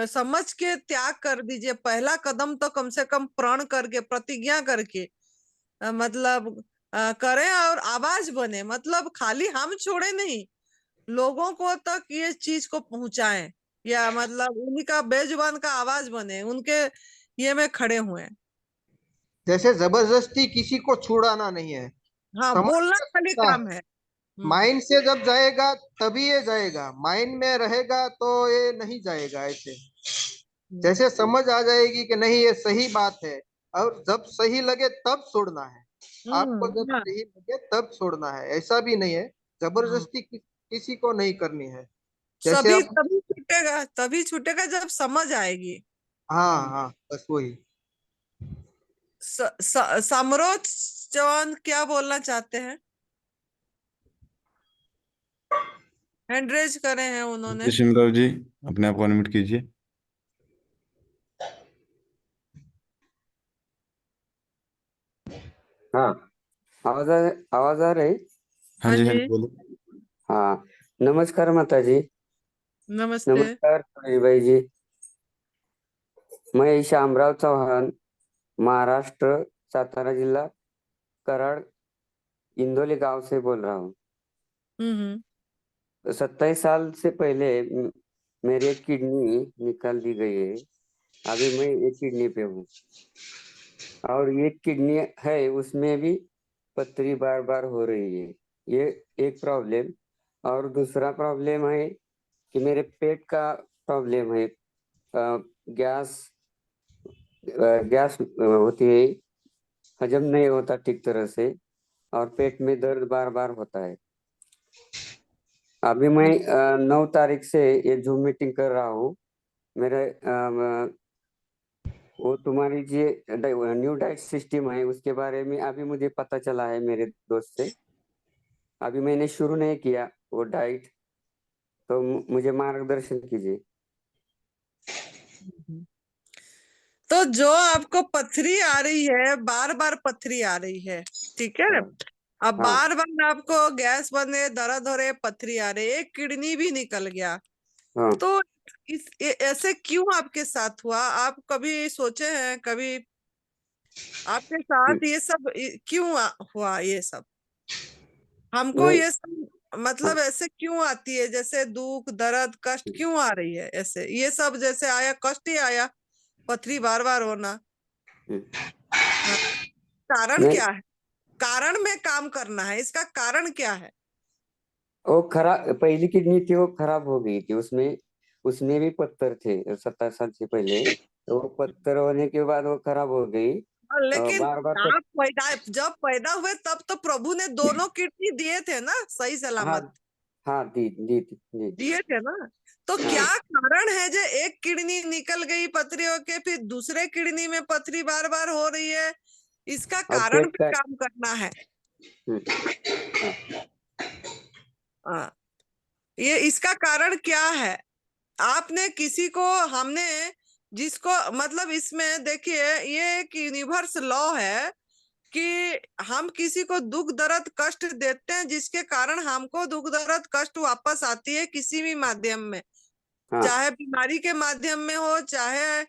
S3: समझ के त्याग कर दीजिए। पहला कदम तो कम से कम प्रण करके, प्रतिज्ञा करके मतलब करें और आवाज बने। मतलब खाली हम छोड़े नहीं, लोगों को तक ये चीज को पहुंचाएं, या मतलब उन्हीं का बेजुबान का आवाज बने, उनके ये में खड़े हुए।
S8: जैसे जबरदस्ती किसी को छुड़ाना नहीं है,
S3: हाँ,
S8: समझ
S3: बोलना
S8: के
S3: खाली
S8: सकता
S3: काम
S8: है।
S3: है।
S8: माइंड से जब जाएगा तभी ये जाएगा, माइंड में रहेगा तो ये नहीं जाएगा ऐसे। जैसे समझ आ जाएगी कि नहीं ये सही बात है, और जब सही लगे तब छोड़ना है। आपको जब
S3: हाँ।
S8: सही लगे तब छोड़ना है, ऐसा भी नहीं है। जबरदस्ती किसी को नहीं करनी है। जैसे
S3: सभी
S8: अब
S3: तभी छूटेगा, तभी छूटेगा जब समझ आएगी।
S8: हाँ हाँ बस वही।
S3: समरोज चौहान क्या बोलना चाहते हैं? हैंड रेज करे हैं उन्होंने।
S1: जी सिमराव जी, अपने आप को अनम्यूट कीजिए।
S9: हाँ, आवाज आ रही?
S1: हाँ
S3: हाँ
S1: जी, हाँ
S3: जी,
S1: जी, बोलो।
S9: हाँ, नमस्कार माता जी।
S3: नमस्ते।
S9: नमस्कार सुनील भाई जी। मैं श्यामराव चौहान, महाराष्ट्र, सातारा जिला, कराड, इंदोली गांव से बोल रहा हूँ।
S3: हम्म।
S9: 27 साल से पहले मेरी एक किडनी निकाल दी गई है। अभी मैं एक किडनी पे हूँ और ये किडनी है उसमें भी पथरी बार बार हो रही है। ये एक प्रॉब्लम। और दूसरा प्रॉब्लम है कि मेरे पेट का प्रॉब्लम है। गैस गैस होती है, हजम नहीं होता ठीक तरह से और पेट में दर्द बार बार होता है। अभी मैं 9 तारीख से ये जूम मीटिंग कर रहा हूँ। मेरे वो तुम्हारी जो न्यू डाइट सिस्टम है उसके बारे में अभी मुझे पता चला है मेरे दोस्त से। अभी मैंने शुरू नहीं किया वो डाइट, तो मुझे मार्गदर्शन कीजिए।
S3: तो जो आपको पथरी आ रही है, बार बार पथरी आ रही है, ठीक है?
S9: हाँ,
S3: अब
S9: हाँ,
S3: बार बार आपको गैस बने, दर्द हो रहे, पथरी आ रही, एक किडनी भी निकल गया,
S9: हाँ।
S3: तो ऐसे क्यों आपके साथ हुआ? आप कभी सोचे हैं, कभी आपके साथ ये सब क्यों हुआ? ये सब हमको
S9: मैं
S3: ये सब मतलब ऐसे क्यों आती है? जैसे दुख, दर्द, कष्ट क्यों आ रही है? ऐसे ये सब जैसे आया, कष्ट ही आया, पथरी बार बार होना। हाँ, कारण
S9: मैं
S3: क्या है? कारण में काम करना है, इसका कारण क्या है?
S9: वो खराब, पहली किडनी थी वो खराब हो गई थी। उसमें भी पत्थर थे 27 साल से पहले। तो वो पत्थर होने के बाद वो खराब हो गई।
S3: लेकिन
S9: बार बार
S3: आप जब पैदा हुए तब तो प्रभु ने दोनों किडनी दिए थे ना, सही
S9: हाँ,
S3: सलामत
S9: हाँ, दी।
S3: दिए थे ना। तो क्या
S9: हाँ,
S3: कारण है जो एक किडनी निकल गई पथरी होके, फिर दूसरे किडनी में पथरी बार बार हो रही है? इसका
S9: और
S3: कारण
S9: पेट
S3: पे
S9: का
S3: काम करना है।
S9: हाँ,
S3: हाँ, ये इसका कारण क्या है? आपने किसी को, हमने जिसको मतलब इसमें देखिए, ये एक यूनिवर्स लॉ है कि हम किसी को दुख दर्द कष्ट देते हैं, जिसके कारण हमको दुख दर्द कष्ट वापस आती है किसी भी माध्यम में,
S9: हाँ,
S3: चाहे बीमारी के माध्यम में हो, चाहे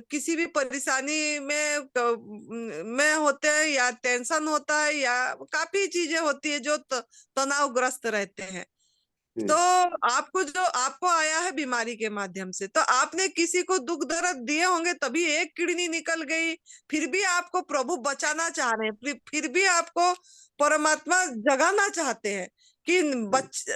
S3: किसी भी परेशानी में होते हैं, या टेंशन होता है, या काफी चीजें होती है जो तनावग्रस्त रहते हैं। तो आपको आया है बीमारी के माध्यम से, तो आपने किसी को दुख दर्द दिए होंगे, तभी एक किडनी निकल गई। फिर भी आपको प्रभु बचाना चाह रहे हैं, फिर भी आपको परमात्मा जगाना चाहते हैं कि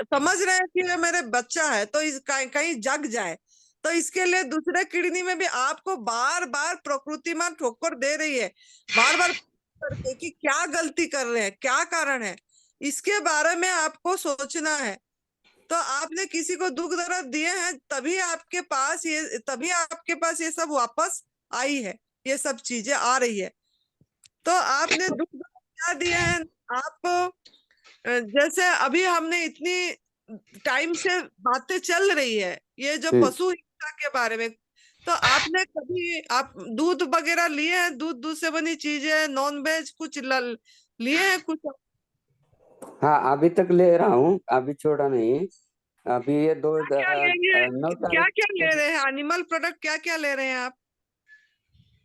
S3: समझ रहे हैं कि ये मेरे बच्चा है, तो कहीं जग जाए। तो इसके लिए दूसरे किडनी में भी आपको बार बार प्रकृति मां ठोकर दे रही है, बार बार करके कि क्या गलती कर रहे हैं, क्या कारण है, इसके बारे में आपको सोचना है। तो आपने किसी को दुख दर्द दिए हैं, तभी आपके पास ये सब वापस आई है, ये सब चीजें आ रही है। तो आपने दुख दर्द क्या दिए हैं? आप जैसे अभी हमने इतनी टाइम से बातें चल रही है ये जो पशु हिंसा के बारे में, तो आपने कभी आप दूध वगैरह लिए हैं? दूध से बनी चीजें, नॉन वेज कुछ लिए हैं कुछ?
S9: हाँ, अभी तक ले रहा हूँ, अभी छोड़ा नहीं। अभी ये 9
S3: क्या
S9: तारीख
S3: क्या
S9: से
S3: ले रहे हैं? एनिमल प्रोडक्ट क्या क्या ले रहे हैं आप?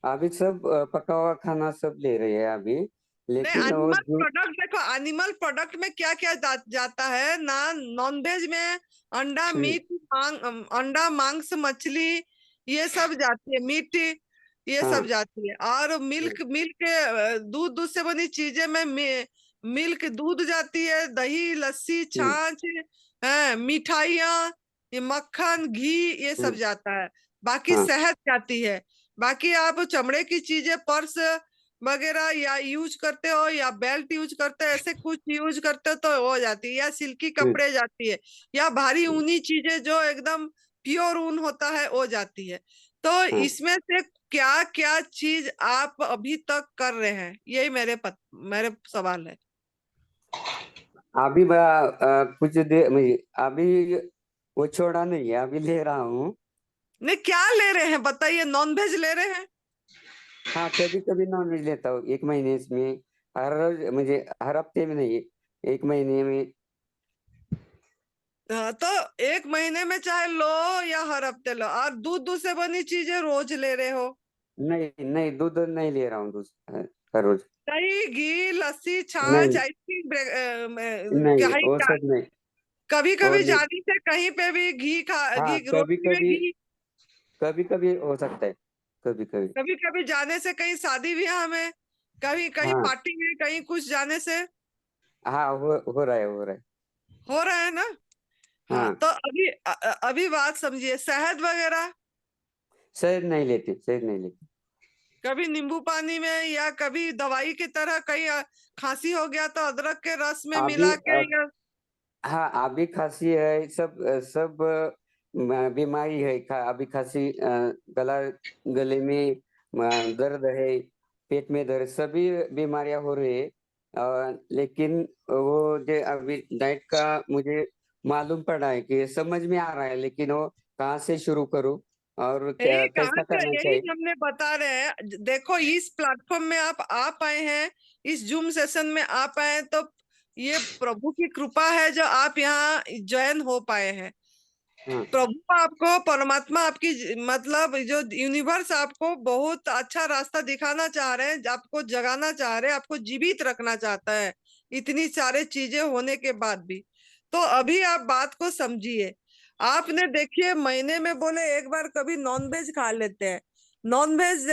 S9: अभी सब पका हुआ खाना सब ले रही है अभी।
S3: नहीं,
S9: लेकिन वो
S3: एनिमल प्रोडक्ट देखो, एनिमल प्रोडक्ट में क्या क्या जाता है ना? नॉन वेज में अंडा, मीट, अंडा, मांस, मछली, ये सब जाती है, मीट, ये सब
S9: हाँ,
S3: जाती है। और मिल्क, दूध से बनी चीजें में मिल्क, दूध जाती है, दही, लस्सी, छाछ, मिठाइयाँ, ये मक्खन, घी, ये सब जाता है। बाकी
S9: हाँ,
S3: शहद जाती है। बाकी आप चमड़े की चीजें, पर्स वगैरह या यूज करते हो, या बेल्ट यूज करते हो, ऐसे कुछ यूज करते हो तो हो जाती है, या सिल्की कपड़े जाती है, या भारी ऊनी चीजें जो एकदम प्योर ऊन होता है वो जाती है। तो तो
S9: हाँ।
S3: इसमें से क्या क्या चीज आप अभी तक कर रहे हैं, यही मेरे सवाल है।
S9: अभी कुछ देर अभी वो छोड़ा नहीं है, अभी ले रहा हूँ।
S3: नहीं, क्या ले रहे हैं बताइए, नॉनवेज ले रहे हैं?
S9: हाँ, कभी कभी नॉनवेज लेता हूँ, 1 महीने में। हर रोज मुझे, हर हफ्ते में नहीं, 1 महीने में।
S3: हाँ, तो 1 महीने में चाहे लो या हर हफ्ते लो। और दूध से बनी चीजें रोज ले रहे हो?
S9: नहीं नहीं, दूध नहीं ले रहा हूँ हर रोज।
S3: दही, घी, लस्सी, छाछ,
S9: नहीं
S3: आइसक्रीम,
S9: नहीं,
S3: कहीं
S9: वो सब नहीं।
S3: कभी
S9: और
S3: कभी
S9: नहीं।
S3: जाने से कहीं पे भी
S9: हाँ,
S3: घी रोटी में घी,
S9: कभी कभी हो सकता है, कभी कभी।
S3: कभी कभी जाने से कहीं शादी ब्याह में, कहीं कहीं
S9: हाँ
S3: पार्टी में, कहीं कुछ जाने से
S9: हाँ, हो रहा है, हो रहा है।
S3: हो रहा है ना? हाँ,
S9: हाँ,
S3: तो अभी बात समझिए, शहद वगैरह
S9: शहद नहीं लेते, शहद नहीं लेते।
S3: कभी नींबू पानी में, या कभी दवाई की तरह, कहीं खांसी हो गया तो अदरक के रस में
S9: अभी
S3: मिला के, या
S9: हाँ, अभी खांसी है, सब सब बीमारी है। अभी खांसी, गले में दर्द है, पेट में दर्द, सभी बीमारियां हो रही है। लेकिन वो जो अभी डाइट का मुझे मालूम पड़ा है कि समझ में आ रहा है, लेकिन वो कहाँ से शुरू करूँ और
S3: यही कहाँ
S9: कैसा
S3: से,
S9: करना
S3: यही
S9: चाहिए।
S3: हमने बता रहे हैं। देखो, इस प्लेटफॉर्म में आप आ पाए हैं, इस जूम सेशन में आ पाए हैं, तो ये प्रभु की कृपा है जो आप यहाँ ज्वाइन हो पाए हैं।
S9: हाँ
S3: प्रभु आपको, परमात्मा आपकी मतलब जो यूनिवर्स आपको बहुत अच्छा रास्ता दिखाना चाह रहे हैं, आपको जगाना चाह रहे हैं, आपको जीवित रखना चाहता है, इतनी सारे चीजें होने के बाद भी। तो अभी आप बात को समझिए। आपने देखिए, महीने में बोले एक बार कभी नॉनवेज खा लेते हैं। नॉनवेज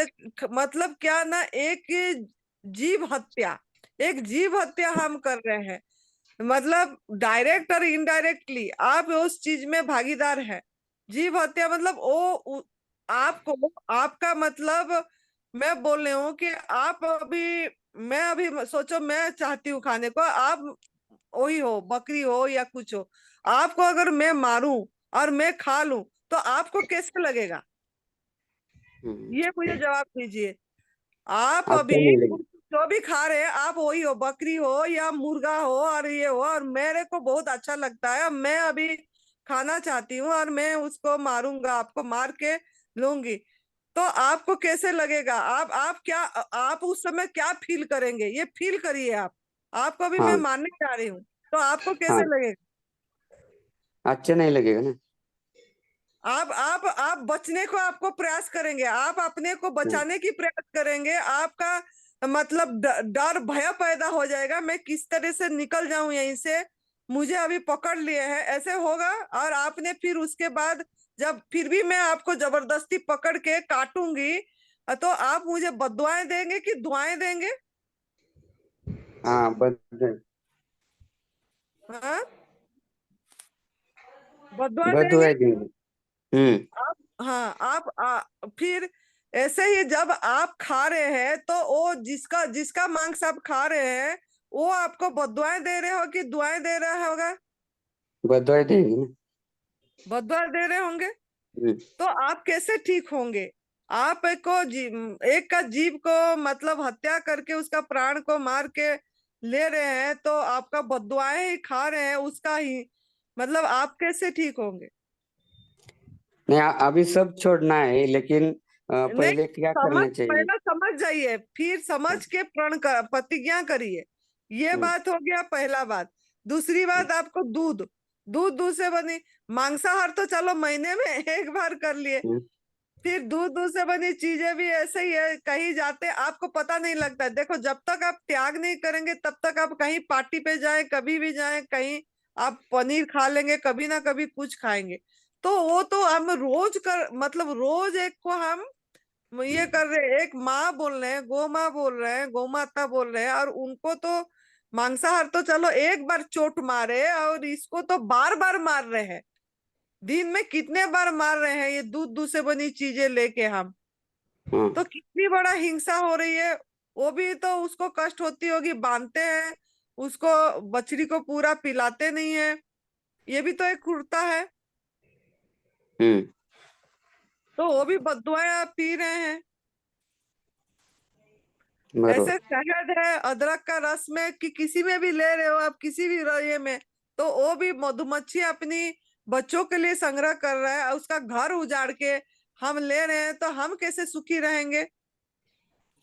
S3: मतलब क्या ना, एक जीव हत्या, एक जीव हत्या हम कर रहे हैं। मतलब डायरेक्ट और इनडायरेक्टली आप उस चीज में भागीदार है। जीव हत्या मतलब आपको, आपका मतलब, मैं बोल रही हूँ कि आप अभी, मैं अभी सोचो, मैं चाहती हूँ खाने को, आप वही हो, बकरी हो या कुछ हो, आपको अगर मैं मारूं और मैं खा लूं तो आपको कैसे लगेगा? ये मुझे जवाब दीजिए। आप
S9: अच्छा
S3: अभी
S9: नहीं लगे।
S3: जो भी खा रहे हैं, आप वही हो, बकरी हो या मुर्गा हो और ये हो, और मेरे को बहुत अच्छा लगता है, मैं अभी खाना चाहती हूँ और मैं उसको मारूंगा, आपको मार के लूंगी, तो आपको कैसे लगेगा? आप क्या, आप उस समय क्या फील करेंगे, ये फील करिए आप। आपको अभी मैं
S9: हाँ
S3: मारने जा रही हूँ, तो आपको कैसे
S9: हाँ,
S3: लगेगा?
S9: अच्छा नहीं लगेगा ना।
S3: आप बचने को आपको प्रयास करेंगे, आप अपने को
S9: हाँ
S3: बचाने की प्रयास करेंगे, आपका मतलब डर भय पैदा हो जाएगा, मैं किस तरह से निकल जाऊं यहीं से, मुझे अभी पकड़ लिए हैं, ऐसे होगा। और आपने फिर उसके बाद, जब फिर भी मैं आपको जबरदस्ती पकड़ के काटूंगी, तो आप मुझे बददुआएं देंगे कि दुआएं देंगे?
S9: हाँ,
S3: हाँ, बददुआ देंगे।
S9: बदुआई देंगे। हम्म।
S3: आप, हाँ, फिर ऐसे ही जब आप खा रहे हैं, तो वो जिसका जिसका मांस आप खा रहे हैं, वो आपको बददुआएं दे रहे हो कि दुआएं दे रहा होगा?
S9: बदुआई देंगे ना।
S3: बददुआ दे रहे होंगे।
S9: हम्म।
S3: तो आप कैसे ठीक होंगे? आप एक का जीव को मतलब हत्या करके उसका प्राण को मार के ले रहे हैं, तो आपका बददुआएं ही खा रहे हैं उसका ही, मतलब आप कैसे ठीक होंगे?
S9: नहीं, अभी सब छोड़ना है, लेकिन
S3: नहीं,
S9: पहले क्या करना चाहिए।
S3: पहला समझ जाइए, फिर समझ के प्रतिज्ञा करिए। ये
S9: हम्म।
S3: बात हो गया, पहला बात। दूसरी बात, आपको दूध से बनी मांसाहार तो चलो महीने में एक बार कर लिए,
S9: हम्म।
S3: फिर दूध से बनी चीजें भी ऐसे ही है, कहीं जाते आपको पता नहीं लगता। देखो, जब तक आप त्याग नहीं करेंगे तब तक आप कहीं पार्टी पे जाएं, कभी भी जाएं, कहीं आप पनीर खा लेंगे, कभी ना कभी कुछ खाएंगे। तो वो तो हम रोज मतलब रोज एक को हम ये कर रहे हैं, एक माँ बोल रहे हैं, गौ माँ बोल रहे हैं, गौ माता बोल रहे हैं, और उनको तो मांसाहार तो चलो एक बार चोट मारे, और इसको तो बार बार मार रहे हैं। दिन में कितने बार मार रहे हैं ये दूध से बनी चीजें लेके हम।
S9: हाँ
S3: तो कितनी बड़ा हिंसा हो रही है। वो भी तो उसको कष्ट होती होगी, बांधते हैं उसको, बछड़ी को पूरा पिलाते नहीं है, ये भी तो एक क्रूरता है।
S9: हम्म।
S3: तो वो भी बददुआएं आप पी रहे हैं।
S9: बरोबर
S3: ऐसे शहद है, अदरक का रस में कि किसी में भी ले रहे हो आप, किसी भी ये में, तो वो भी मधुमक्खी अपनी बच्चों के लिए संग्रह कर रहा है, उसका घर उजाड़ के हम ले रहे हैं, तो हम कैसे सुखी रहेंगे?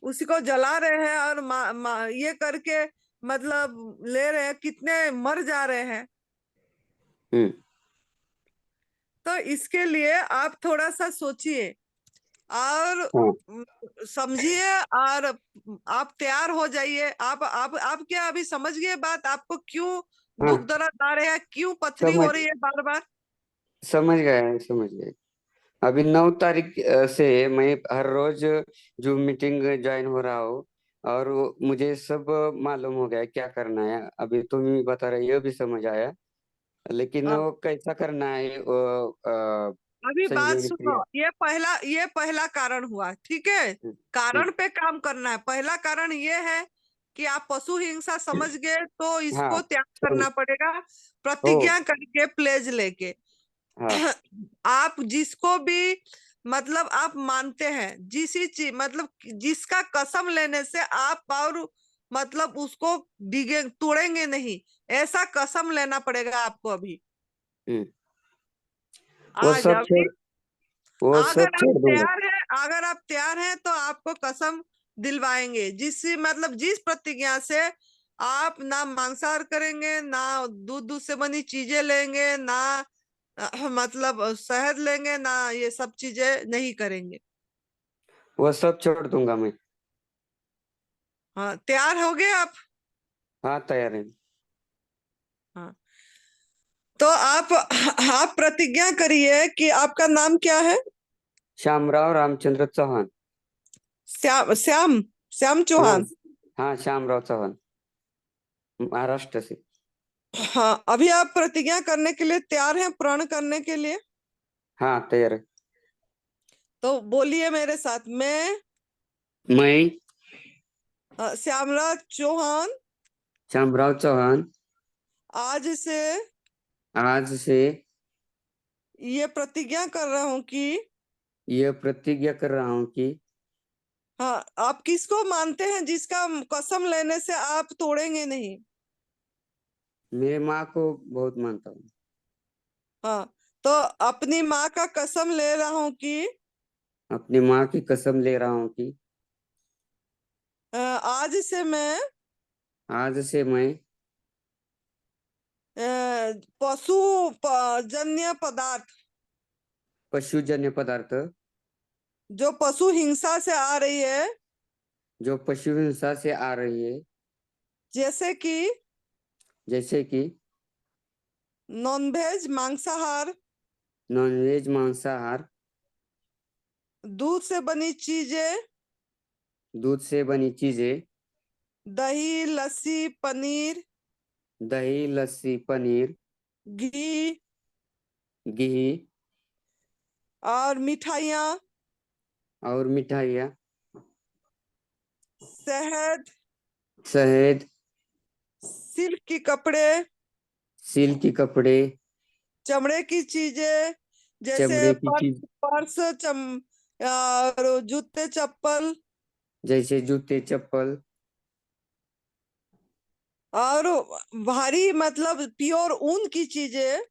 S3: उसी को जला रहे हैं और ये करके मतलब ले रहे हैं, कितने मर जा रहे हैं।
S9: हम्म
S3: तो इसके लिए आप थोड़ा सा सोचिए और
S9: हाँ
S3: समझिए, और आप तैयार हो जाइए। आप क्या अभी समझ गए बात? आपको क्यों
S9: हाँ
S3: दुख दर्द आ रहे हैं, क्यों पथरी हो
S9: समझ
S3: रही है बार बार?
S9: समझ गए। अभी 9 तारीख से मैं हर रोज जूम मीटिंग ज्वाइन हो रहा हूँ, और मुझे सब मालूम हो गया है क्या करना है। अभी तुम ही बता रही हो भी समझ आया, लेकिन
S3: हाँ,
S9: वो कैसा करना है वो
S3: अभी बात
S9: संजीवनी
S3: सुनो।
S9: क्रिया।
S3: ये पहला कारण हुआ, ठीक है?
S9: हम्म,
S3: कारण पे काम करना है। पहला कारण ये है कि आप पशु हिंसा समझ गए, तो
S9: हाँ
S3: इसको त्याग
S9: समझ
S3: करना पड़ेगा,
S9: हो
S3: प्रतिज्ञा करके, प्लेज लेके।
S9: हाँ
S3: आप जिसको भी मतलब आप मानते हैं, जिसी चीज मतलब जिसका कसम लेने से आप और मतलब उसको डिगे तोड़ेंगे नहीं, ऐसा कसम लेना पड़ेगा आपको अभी।
S9: हम्म, वो
S3: आज
S9: सब
S3: अभी अगर आप
S9: छोड़ दूंगा।
S3: तैयार हैं, अगर आप तैयार हैं तो आपको कसम दिलवाएंगे, जिससे मतलब जिस प्रतिज्ञा से आप ना मांसाहार करेंगे, ना दूध से बनी चीजें लेंगे, ना मतलब शहद लेंगे, ना ये सब चीजें नहीं करेंगे।
S9: वो सब छोड़ दूंगा मैं।
S3: हाँ, तैयार हो गए आप?
S9: हाँ तैयार है।
S3: हाँ, तो आप प्रतिज्ञा करिए कि आपका नाम क्या है?
S9: श्यामराव रामचंद्र चौहान।
S3: श्याम श्याम श्याम
S9: हाँ
S3: चौहान।
S9: हाँ श्यामराव चौहान, महाराष्ट्र से।
S3: हाँ, अभी आप प्रतिज्ञा करने के लिए तैयार हैं, प्रण करने के लिए?
S9: हाँ तैयार है।
S3: तो बोलिए मेरे साथ। मैं
S9: मैं
S3: श्यामराज चौहान
S9: श्यामराव चौहान
S3: आज से
S9: आज से
S3: ये प्रतिज्ञा कर रहा हूँ कि
S9: यह प्रतिज्ञा कर रहा हूँ कि
S3: हाँ, आप किसको मानते हैं जिसका कसम लेने से आप तोड़ेंगे नहीं?
S9: मेरे माँ को बहुत मानता हूँ।
S3: हाँ, तो अपनी माँ का कसम ले रहा हूँ कि
S9: अपनी माँ की कसम ले रहा हूँ कि
S3: आज से मैं पशु जन्य पदार्थ,
S9: पशुजन्य पदार्थ,
S3: जो पशु हिंसा से आ रही है,
S9: जो पशु हिंसा से आ रही है,
S3: जैसे कि नॉनवेज मांसाहार,
S9: नॉनवेज मांसाहार,
S3: दूध से बनी चीजें,
S9: दूध से बनी चीजें,
S3: दही, लस्सी, पनीर,
S9: दही, लस्सी, पनीर,
S3: घी
S9: घी
S3: और मिठाइयाँ,
S9: और मिठाइयाँ,
S3: शहद,
S9: शहद,
S3: सिल्क के कपड़े,
S9: सिल्क के कपड़े,
S3: चमड़े की चीजें, जैसे
S9: चमड़े की चीज,
S3: पर्स, और जूते चप्पल,
S9: जैसे जूते, चप्पल,
S3: और भारी मतलब प्योर ऊन की चीजें,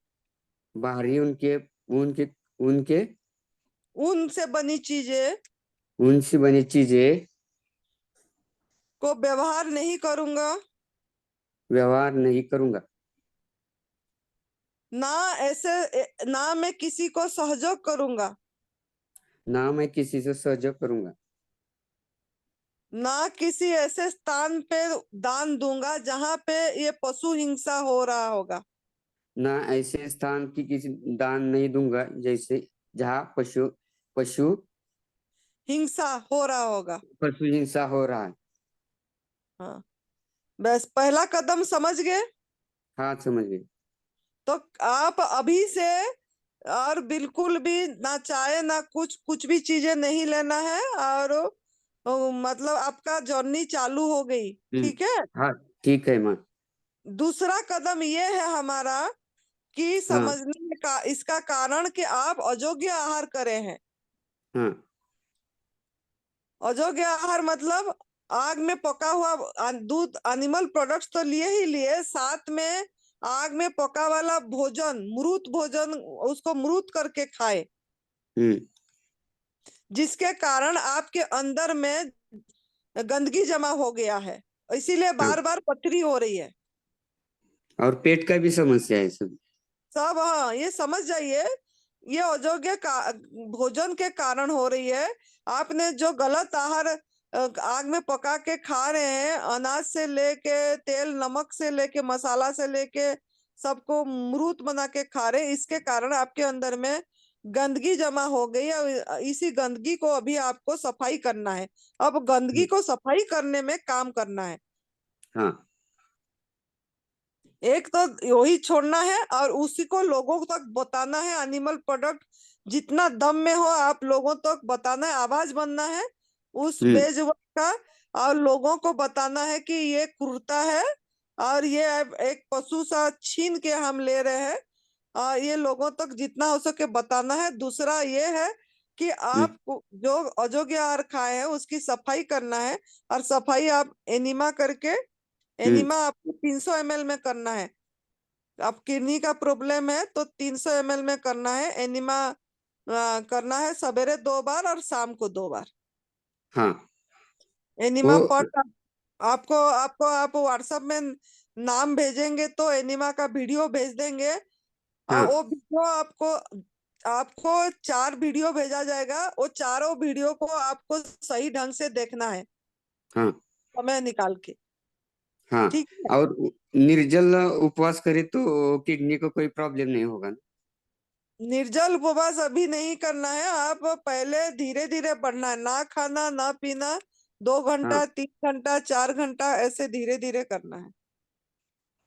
S9: बाहरी उनके उनके
S3: ऊन से बनी चीजें
S9: ऊन से बनी चीजें
S3: को व्यवहार नहीं करूंगा,
S9: व्यवहार नहीं करूंगा।
S3: ना मैं किसी को सहयोग करूंगा,
S9: ना मैं किसी से सहयोग करूंगा।
S3: ना किसी ऐसे स्थान पे दान दूंगा जहां पे ये पशु हिंसा हो रहा होगा,
S9: ना ऐसे स्थान की किसी दान नहीं दूंगा जैसे जहाँ पशु पशु
S3: हिंसा हो रहा होगा।
S9: पशु हिंसा हो रहा है।
S3: हाँ, बस पहला कदम समझ गए?
S9: हाँ समझ गए।
S3: तो आप अभी से और बिल्कुल भी ना चाय ना कुछ भी चीजें नहीं लेना है, और मतलब आपका जर्नी चालू हो गई, ठीक है?
S9: हाँ ठीक है माँ।
S3: दूसरा कदम ये है हमारा कि
S9: हाँ
S3: समझने का इसका कारण कि आप अयोग्य आहार करे हैं।
S9: हाँ
S3: अयोग्य आहार मतलब आग में पका हुआ दूध, एनिमल प्रोडक्ट्स तो लिए ही लिए, साथ में आग में पका वाला भोजन, मृत भोजन, उसको मृत करके खाए, जिसके कारण आपके अंदर में गंदगी जमा हो गया है, इसीलिए बार बार पथरी हो रही है।
S9: और पेट का भी समस्या है सब।
S3: हाँ, ये समझ जाइए, ये अयोग्य भोजन के कारण हो रही है। आपने जो गलत आहार आग में पका के खा रहे हैं, अनाज से लेके तेल नमक से लेके मसाला से लेके सबको मृत बना के खा रहे हैं, इसके कारण आपके अंदर में गंदगी जमा हो गई है। इसी गंदगी को अभी आपको सफाई करना है। अब गंदगी को सफाई करने में काम करना है।
S9: हाँ
S3: एक तो वही छोड़ना है और उसी को लोगों तक बताना है। एनिमल प्रोडक्ट जितना दम में हो आप लोगों तक बताना है, आवाज बनना है उस बेजुबान का, और लोगों को बताना है कि ये क्रूरता है और ये एक पशु सा छीन के हम ले रहे हैं, और ये लोगों तक जितना हो सके बताना है। दूसरा ये है कि आप जो अयोग्य आहार खाए हैं उसकी सफाई करना है, और सफाई आप एनिमा करके, एनिमा आपको 300 ml में करना है। अब किडनी का प्रॉब्लम है तो 300 ml में करना है। एनिमा करना है सवेरे 2 बार और शाम को 2 बार।
S9: हाँ
S3: एनिमा
S9: वो
S3: पॉट आपको आपको आप व्हाट्सएप में नाम भेजेंगे तो एनिमा का वीडियो भेज देंगे, और
S9: हाँ
S3: वो वीडियो आपको आपको 4 वीडियो भेजा जाएगा। वो चारों वीडियो को आपको सही ढंग से देखना है,
S9: हाँ
S3: समय निकाल के,
S9: हाँ
S3: ठीक है।
S9: और निर्जल उपवास करे तो किडनी को कोई प्रॉब्लम नहीं होगा ना?
S3: निर्जल उपवास अभी नहीं करना है, आप पहले धीरे धीरे बढ़ना है, ना खाना ना पीना, 2 घंटा
S9: हाँ
S3: 3 घंटा 4 घंटा ऐसे धीरे धीरे करना है।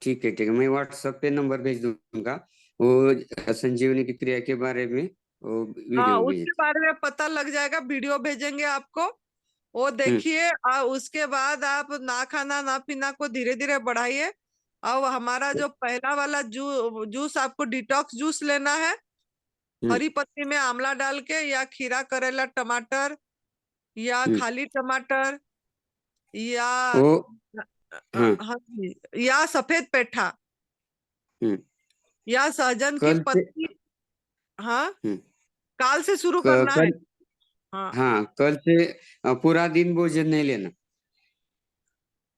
S9: ठीक है मैं व्हाट्सएप पे नंबर भेज दूंगा, वो संजीवनी की क्रिया के बारे में वो
S3: हाँ,
S9: वीडियो
S3: उसके
S9: भेज।
S3: बारे में पता लग जाएगा, वीडियो भेजेंगे आपको, वो देखिए। उसके बाद आप ना खाना ना पीना को धीरे धीरे बढ़ाइए। और हमारा जो पहला वाला जूस आपको डिटॉक्स जूस लेना है, हरी पत्ती में आंवला डाल के, या खीरा करेला टमाटर, या
S9: हम्म
S3: खाली टमाटर, या
S9: वो हाँ
S3: हाँ जी, या सफेद पेठा,
S9: हम्म
S3: या सहजन की
S9: कल से
S3: पत्ती। हाँ,
S9: हम्म
S3: काल से शुरू करना है।
S9: कल
S3: हाँ
S9: हाँ कल से पूरा दिन भोजन नहीं लेना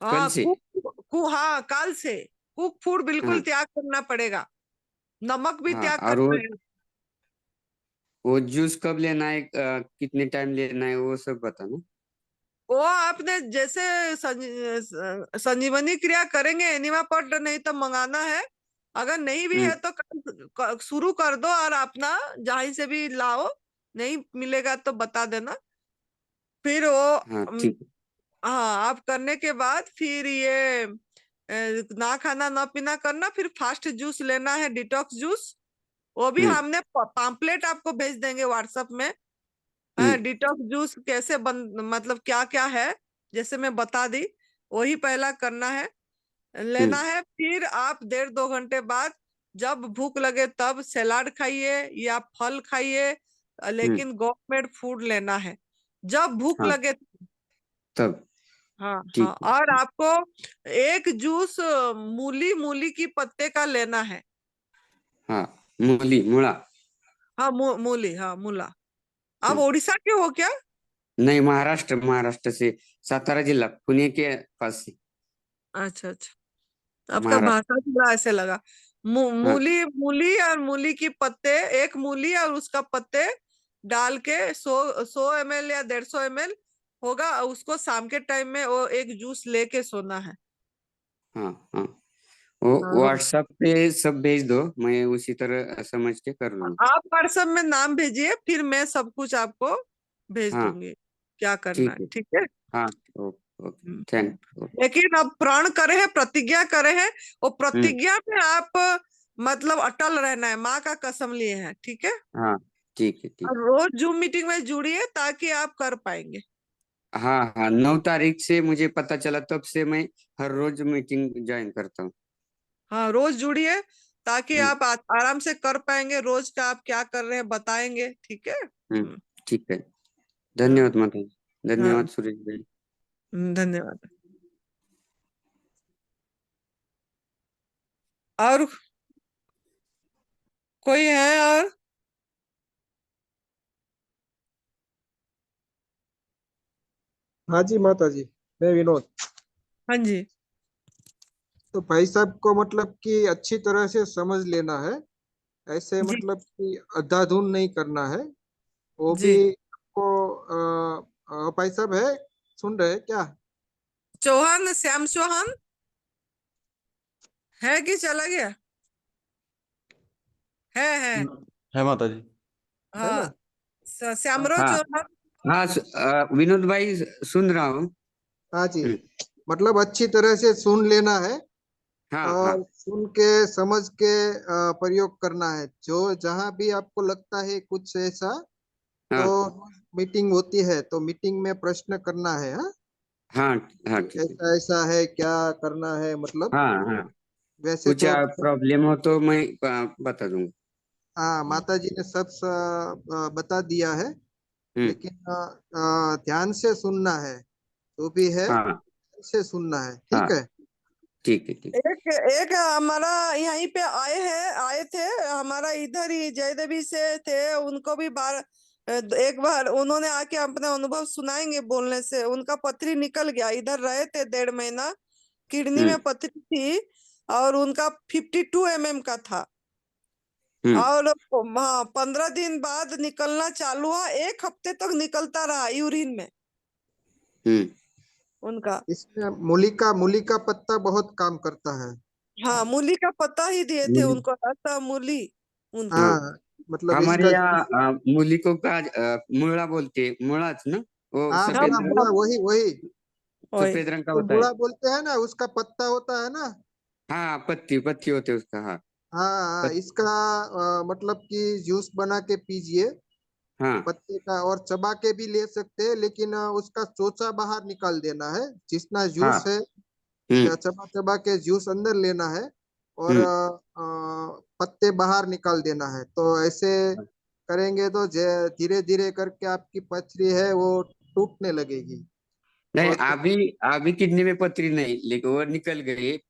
S9: कल
S3: हाँ,
S9: से।
S3: हाँ, काल से कुक फूड बिल्कुल
S9: हाँ
S3: त्याग करना पड़ेगा, नमक भी
S9: हाँ
S3: त्याग
S9: और
S3: करना है।
S9: वो जूस कब लेना है, कितने टाइम लेना है, वो सब बताना।
S3: वो आपने जैसे संजीवनी क्रिया करेंगे, एनिमा पॉट नहीं तो मंगाना है, अगर नहीं भी है तो शुरू कर दो और अपना जहाँ से भी लाओ, नहीं मिलेगा तो बता देना। फिर वो
S9: हाँ ठीक है।
S3: हाँ, आप करने के बाद फिर ये ना खाना ना पीना करना, फिर फास्ट जूस लेना है, डिटॉक्स जूस। वो भी हमने पाम्पलेट आपको भेज देंगे व्हाट्सएप में। डिटॉक्स जूस कैसे बन, मतलब क्या क्या है, जैसे मैं बता दी, वही पहला करना है, लेना है। फिर आप 1.5-2 घंटे बाद जब भूख लगे तब सलाद खाइए या फल खाइए, लेकिन गवर्नमेंट फूड लेना है जब भूख
S9: हाँ
S3: लगे।
S9: तब
S3: हाँ हाँ,
S9: ठीक है।
S3: और आपको एक जूस मूली मूली की पत्ते का लेना है।
S9: हाँ मूली मुड़ा।
S3: हाँ, मूली, हाँ मूला। आप
S9: हाँ
S3: उड़ीसा के हो क्या?
S9: नहीं, महाराष्ट्र से, सातारा जिला पुणे के पास से।
S3: अच्छा अच्छा, आपका
S9: महाराष्ट्र।
S3: भाषा थोड़ा ऐसे लगा।
S9: हाँ
S3: मूली मूली और मूली की पत्ते, एक मूली और उसका पत्ते डाल के 100 ml या 150 ml होगा, उसको शाम के टाइम में वो एक जूस लेके सोना है।
S9: हाँ हाँ वो
S3: हाँ,
S9: व्हाट्सएप पे सब भेज दो, मैं उसी तरह समझ के कर लूंगा।
S3: आप व्हाट्सएप में नाम भेजिए, फिर मैं सब कुछ आपको भेज
S9: हाँ
S3: दूंगी क्या करना
S9: ठीक
S3: है,
S9: है।
S3: ठीक है।
S9: हाँ okay okay
S3: hmm,
S9: thank you.
S3: लेकिन अब प्रण करे हैं, प्रतिज्ञा करे हैं, वो
S9: हम्म
S3: प्रतिज्ञा में आप मतलब अटल रहना है, माँ का कसम लिए हैं, ठीक है।
S9: हाँ ठीक है ठीक
S3: और रोज जूम मीटिंग में जुड़िए ताकि आप कर पाएंगे।
S9: है। हाँ हाँ 9 तारीख से मुझे पता चला, तब से मैं हर रोज मीटिंग ज्वाइन करता हूँ।
S3: हाँ, रोज जुड़िए ताकि
S9: हम्म
S3: आप आराम से कर पाएंगे, रोज का आप क्या कर रहे हैं बताएंगे, ठीक है।
S9: ठीक है। धन्यवाद माता जी, धन्यवाद सुरेश भाई।
S3: धन्यवाद। और कोई है? और
S8: हाँ जी माता जी, मैं विनोद।
S3: हाँ जी।
S8: तो भाई साहब को मतलब कि अच्छी तरह से समझ लेना है, ऐसे
S3: जी
S8: मतलब कि अंधाधुंध नहीं करना है। वो
S3: जी।
S8: भी आपको भाई साहब है, सुन रहे हैं क्या?
S3: चौहान, श्याम चौहान है कि चला गया? है।
S1: है माता जी।
S8: है ना?
S3: हाँ, श्यामराव
S9: हाँ
S3: चौहान।
S9: हाँ, विनोद भाई सुन रहा हूँ।
S8: हाँ जी,
S9: हम्म,
S8: मतलब अच्छी तरह से सुन लेना है
S9: हाँ हाँ
S8: और सुन के समझ के प्रयोग करना है। जो जहाँ भी आपको लगता है कुछ ऐसा, तो
S9: हाँ
S8: मीटिंग होती है तो मीटिंग में प्रश्न करना है। हाँ,
S9: हाँ हाँ, ठीक है।
S8: ऐसा ऐसा है, क्या करना है मतलब।
S9: हाँ हाँ,
S8: वैसे
S9: कुछ
S8: तो
S9: प्रॉब्लम हो तो मैं बता दूंगा।
S8: हाँ, माता जी ने सब बता दिया है,
S9: हम्म,
S8: लेकिन ध्यान से सुनना है, जो भी है
S9: हाँ
S8: से सुनना है,
S9: हाँ,
S8: ठीक है?
S9: ठीक है ठीक।
S3: एक एक हमारा यहीं पे आए थे, हमारा इधर ही जयदेवी से थे। उनको भी एक बार उन्होंने आके अपना अनुभव सुनाएंगे। बोलने से उनका पथरी निकल गया। इधर रहे थे 1.5 महीना, किडनी में पथरी थी और उनका 52 mm का था। और हाँ, 15 दिन बाद निकलना चालू हुआ। 1 हफ्ते तक निकलता रहा यूरिन में
S9: हम्म,
S3: उनका।
S8: इसमें मूली का पत्ता बहुत काम करता है।
S3: हाँ, मूली का पत्ता ही दिए थे
S9: मूली,
S3: उनको, रास्ता मूली उनको।
S9: हाँ,
S8: हाँ, मतलब
S9: हमारे
S8: इसका
S9: यहाँ
S8: जूस।
S9: मूली को का मुड़ा बोलते, मुड़ाच ना, वो
S8: हाँ,
S3: हाँ
S9: सफेद रंग,
S8: मुड़ा, वही वही।
S3: वही।
S9: सफेद रंग का
S8: तो
S9: होता है।
S8: मुड़ा बोलते हैं ना, उसका पत्ता होता है ना।
S9: हाँ, पत्ती पत्ती होते हैं उसका, हाँ
S8: हाँ हाँ, इसका मतलब कि जूस बना के पीजिए
S9: हाँ
S8: पत्ते का, और चबा के भी ले सकते हैं, लेकिन उसका चोचा बाहर निकाल देना है। जितना
S9: हाँ,
S8: जूस है,
S9: हम्म
S8: चबा चबा के जूस अंदर लेना है, और
S9: हम्म,
S8: पत्ते बाहर निकाल देना है। तो ऐसे करेंगे तो धीरे धीरे करके आपकी पथरी है वो टूटने लगेगी।
S9: नहीं,
S8: और
S9: अभी किडनी में पथरी नहीं, लेकिन वो निकल गई।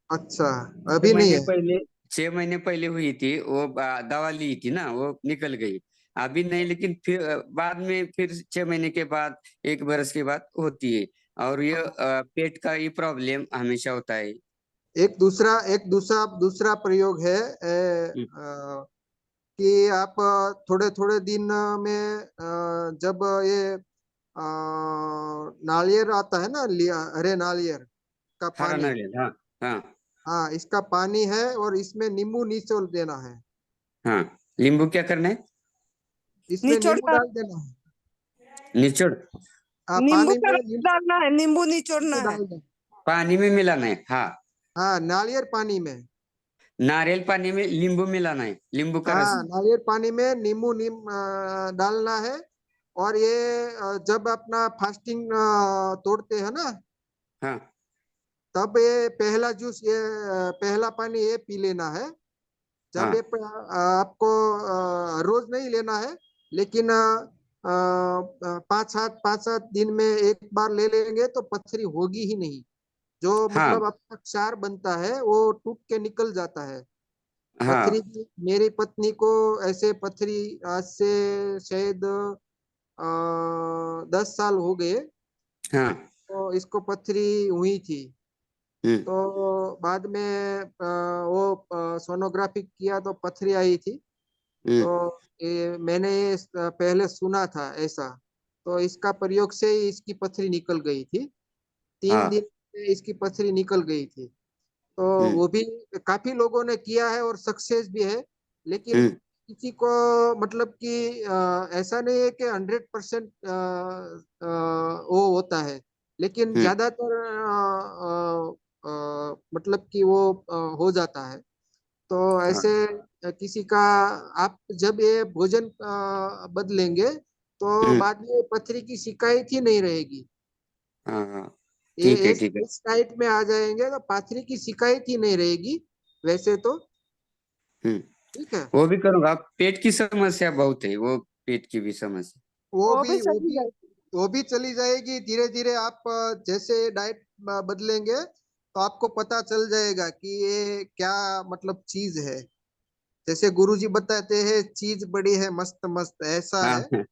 S8: अच्छा,
S9: छह
S8: अभी नहीं
S9: महीने
S8: है?
S9: पहले 6 महीने पहले हुई थी वो, दवा ली थी ना, वो निकल गई। अभी नहीं, लेकिन फिर बाद में फिर 6 महीने के बाद, 1 बरस के बाद होती है। और ये पेट का ये प्रॉब्लम हमेशा होता है।
S8: एक दूसरा प्रयोग है,
S9: हम्म,
S8: कि आप थोड़े थोड़े दिन में जब ये नारियल आता है ना, हरे नारियल का
S9: हरा
S8: पानी।
S9: नारियल, हाँ हाँ
S8: हाँ, इसका पानी है और इसमें नींबू निचोड़ देना है।
S9: हाँ। नींबू क्या करना है?
S8: इसमें नींबू
S3: निचोड़ना,
S8: डाल देना है।
S9: निचोड़,
S3: नींबू
S8: पानी
S3: का
S8: में
S3: रस
S8: नींबू
S3: डालना है, नींबू निचोड़ना है।
S8: डाल देना।
S9: पानी में मिलाना है, हाँ।
S8: हाँ, नारियल पानी में।
S9: नारियल पानी में नींबू मिलाना है, नींबू का रस।
S8: हाँ, नारियल पानी में नींबू डालना है। और ये जब अपना फास्टिंग तोड़ते हैं ना,
S9: हाँ
S8: तब ये पहला जूस, ये पहला पानी ये पी लेना है। जब ये
S9: हाँ
S8: आपको रोज नहीं लेना है, लेकिन 5-7 दिन में एक बार ले लेंगे तो पथरी होगी ही नहीं। जो
S9: हाँ
S8: मतलब आपका क्षार बनता है वो टूट के निकल जाता है। पथरी
S9: हाँ
S8: मेरी पत्नी को ऐसे पथरी आज से शायद 10 साल हो गए,
S9: हाँ,
S8: तो इसको पथरी हुई थी।
S9: हम्म
S8: तो बाद में वो सोनोग्राफी किया तो पथरी आई थी।
S9: हम्म,
S8: तो मैंने ये पहले सुना था ऐसा। तो इसका प्रयोग से ही इसकी पथरी निकल गई थी। 3 दिन
S9: हाँ,
S8: में इसकी पथरी निकल गई थी। तो
S9: हम्म
S8: वो भी काफी लोगों ने किया है और सक्सेस भी है, लेकिन
S9: हम्म,
S8: किसी को मतलब कि ऐसा नहीं है कि 100% वो होता है, लेकिन
S9: हम्म,
S8: ज्यादातर मतलब कि वो हो जाता है। तो
S9: हाँ
S8: ऐसे किसी का, आप जब ये भोजन बदलेंगे तो
S9: हम्म,
S8: बाद में पथरी की शिकायत ही नहीं रहेगी।
S9: हाँ हाँ,
S8: ये
S9: ठीक है
S8: इस
S9: ठीक है।
S8: इस डाइट में आ जाएंगे तो पथरी की शिकायत ही नहीं रहेगी वैसे तो।
S9: हम्म,
S8: ठीक है।
S9: वो भी करूंगा। पेट की समस्या बहुत है, वो पेट की भी समस्या।
S8: वो
S3: वो
S8: भी
S3: भी
S8: वो
S3: चली
S8: भी
S3: जाएगी।
S8: वो भी चली जाएगी। धीरे धीरे आप जैसे डाइट बदलेंगे तो आपको पता चल जाएगा कि ये क्या मतलब चीज है। जैसे गुरुजी बताते हैं चीज बड़ी है मस्त मस्त, ऐसा
S9: हाँ
S8: है।
S9: हाँ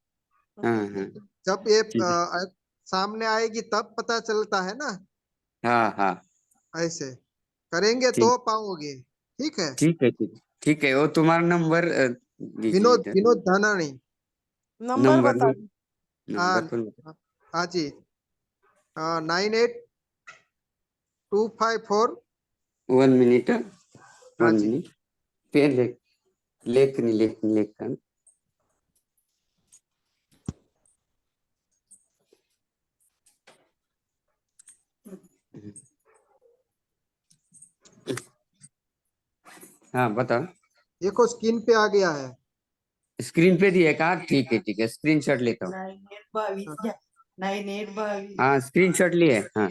S9: हाँ हाँ
S8: जब ये
S9: ठीक है
S8: सामने आएगी तब पता चलता है ना।
S9: हाँ हाँ
S8: ऐसे करेंगे
S9: ठीक
S8: तो पाओगे। ठीक है।
S9: ठीक है ठीक ठीक है। वो तुम्हारा नंबर दीजिए
S8: विनोद
S9: इधर।
S8: विनोद धानानी।
S3: नंबर
S9: नंबर
S3: बता
S9: में
S3: दो।
S8: हाँ
S9: नंबर पर
S8: हाँ जी। 9825
S9: 1 मिनट
S8: हाँ
S9: 1
S8: जी।
S9: मिनट पेन लेखन हाँ बताओ।
S8: देखो स्क्रीन पे आ गया है।
S9: स्क्रीन पे दिए कहा ठीक है स्क्रीनशॉट लेता हूँ।
S7: 9822
S9: हाँ स्क्रीनशॉट लिए हाँ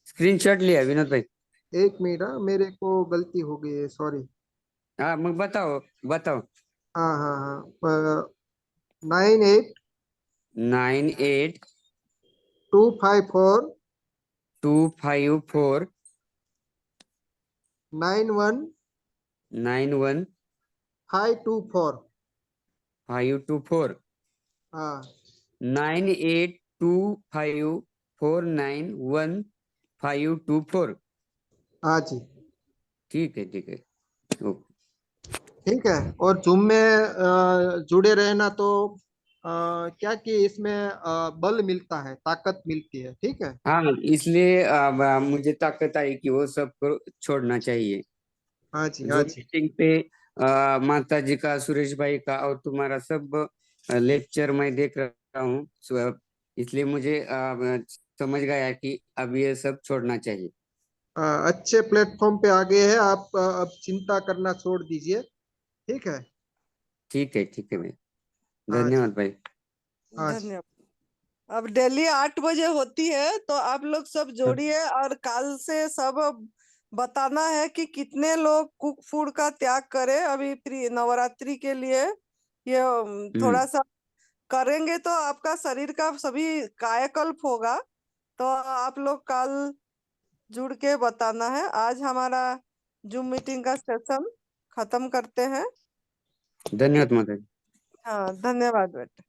S9: स्क्रीनशॉट लिया विनोद भाई।
S8: एक मिनट, मेरे को गलती हो गई है, सॉरी।
S9: हाँ मग बताओ बताओ।
S8: हाँ हाँ हाँ 98
S9: 98
S8: 254
S9: 254
S8: 91
S9: 91
S8: 524।
S9: 524
S8: हाँ
S9: 9825491524।
S8: हाँ जी।
S9: ठीक है ओके
S8: ठीक है। और जूम में जुड़े रहना तो क्या कि इसमें बल मिलता है, ताकत मिलती है। ठीक है।
S9: हाँ इसलिए मुझे ताकत आई कि वो सब को छोड़ना चाहिए।
S8: हाँ जी हाँ
S9: जो
S8: जी।
S9: मीटिंग पे माता जी का सुरेश भाई का और तुम्हारा सब लेक्चर मैं देख रहा हूँ इसलिए मुझे समझ गया कि अब ये सब छोड़ना चाहिए।
S8: अच्छे प्लेटफॉर्म पे आ गए हैं आप। अब चिंता करना छोड़ दीजिए। ठीक है।
S9: ठीक है भाई
S8: हाँ जी
S9: धन्यवाद भाई।
S8: हाँ जी।
S3: धन्यवाद। अब डेली 8 बजे होती है तो आप लोग सब जोड़िए, और कल से सब बताना है कि कितने लोग कुक फूड का त्याग करें अभी नवरात्रि के लिए। ये थोड़ा सा करेंगे तो आपका शरीर का सभी कायाकल्प होगा। तो आप लोग कल जुड़ के बताना है। आज हमारा जूम मीटिंग का सेशन खत्म करते हैं।
S9: धन्यवाद माता जी।
S3: हाँ धन्यवाद बेटा।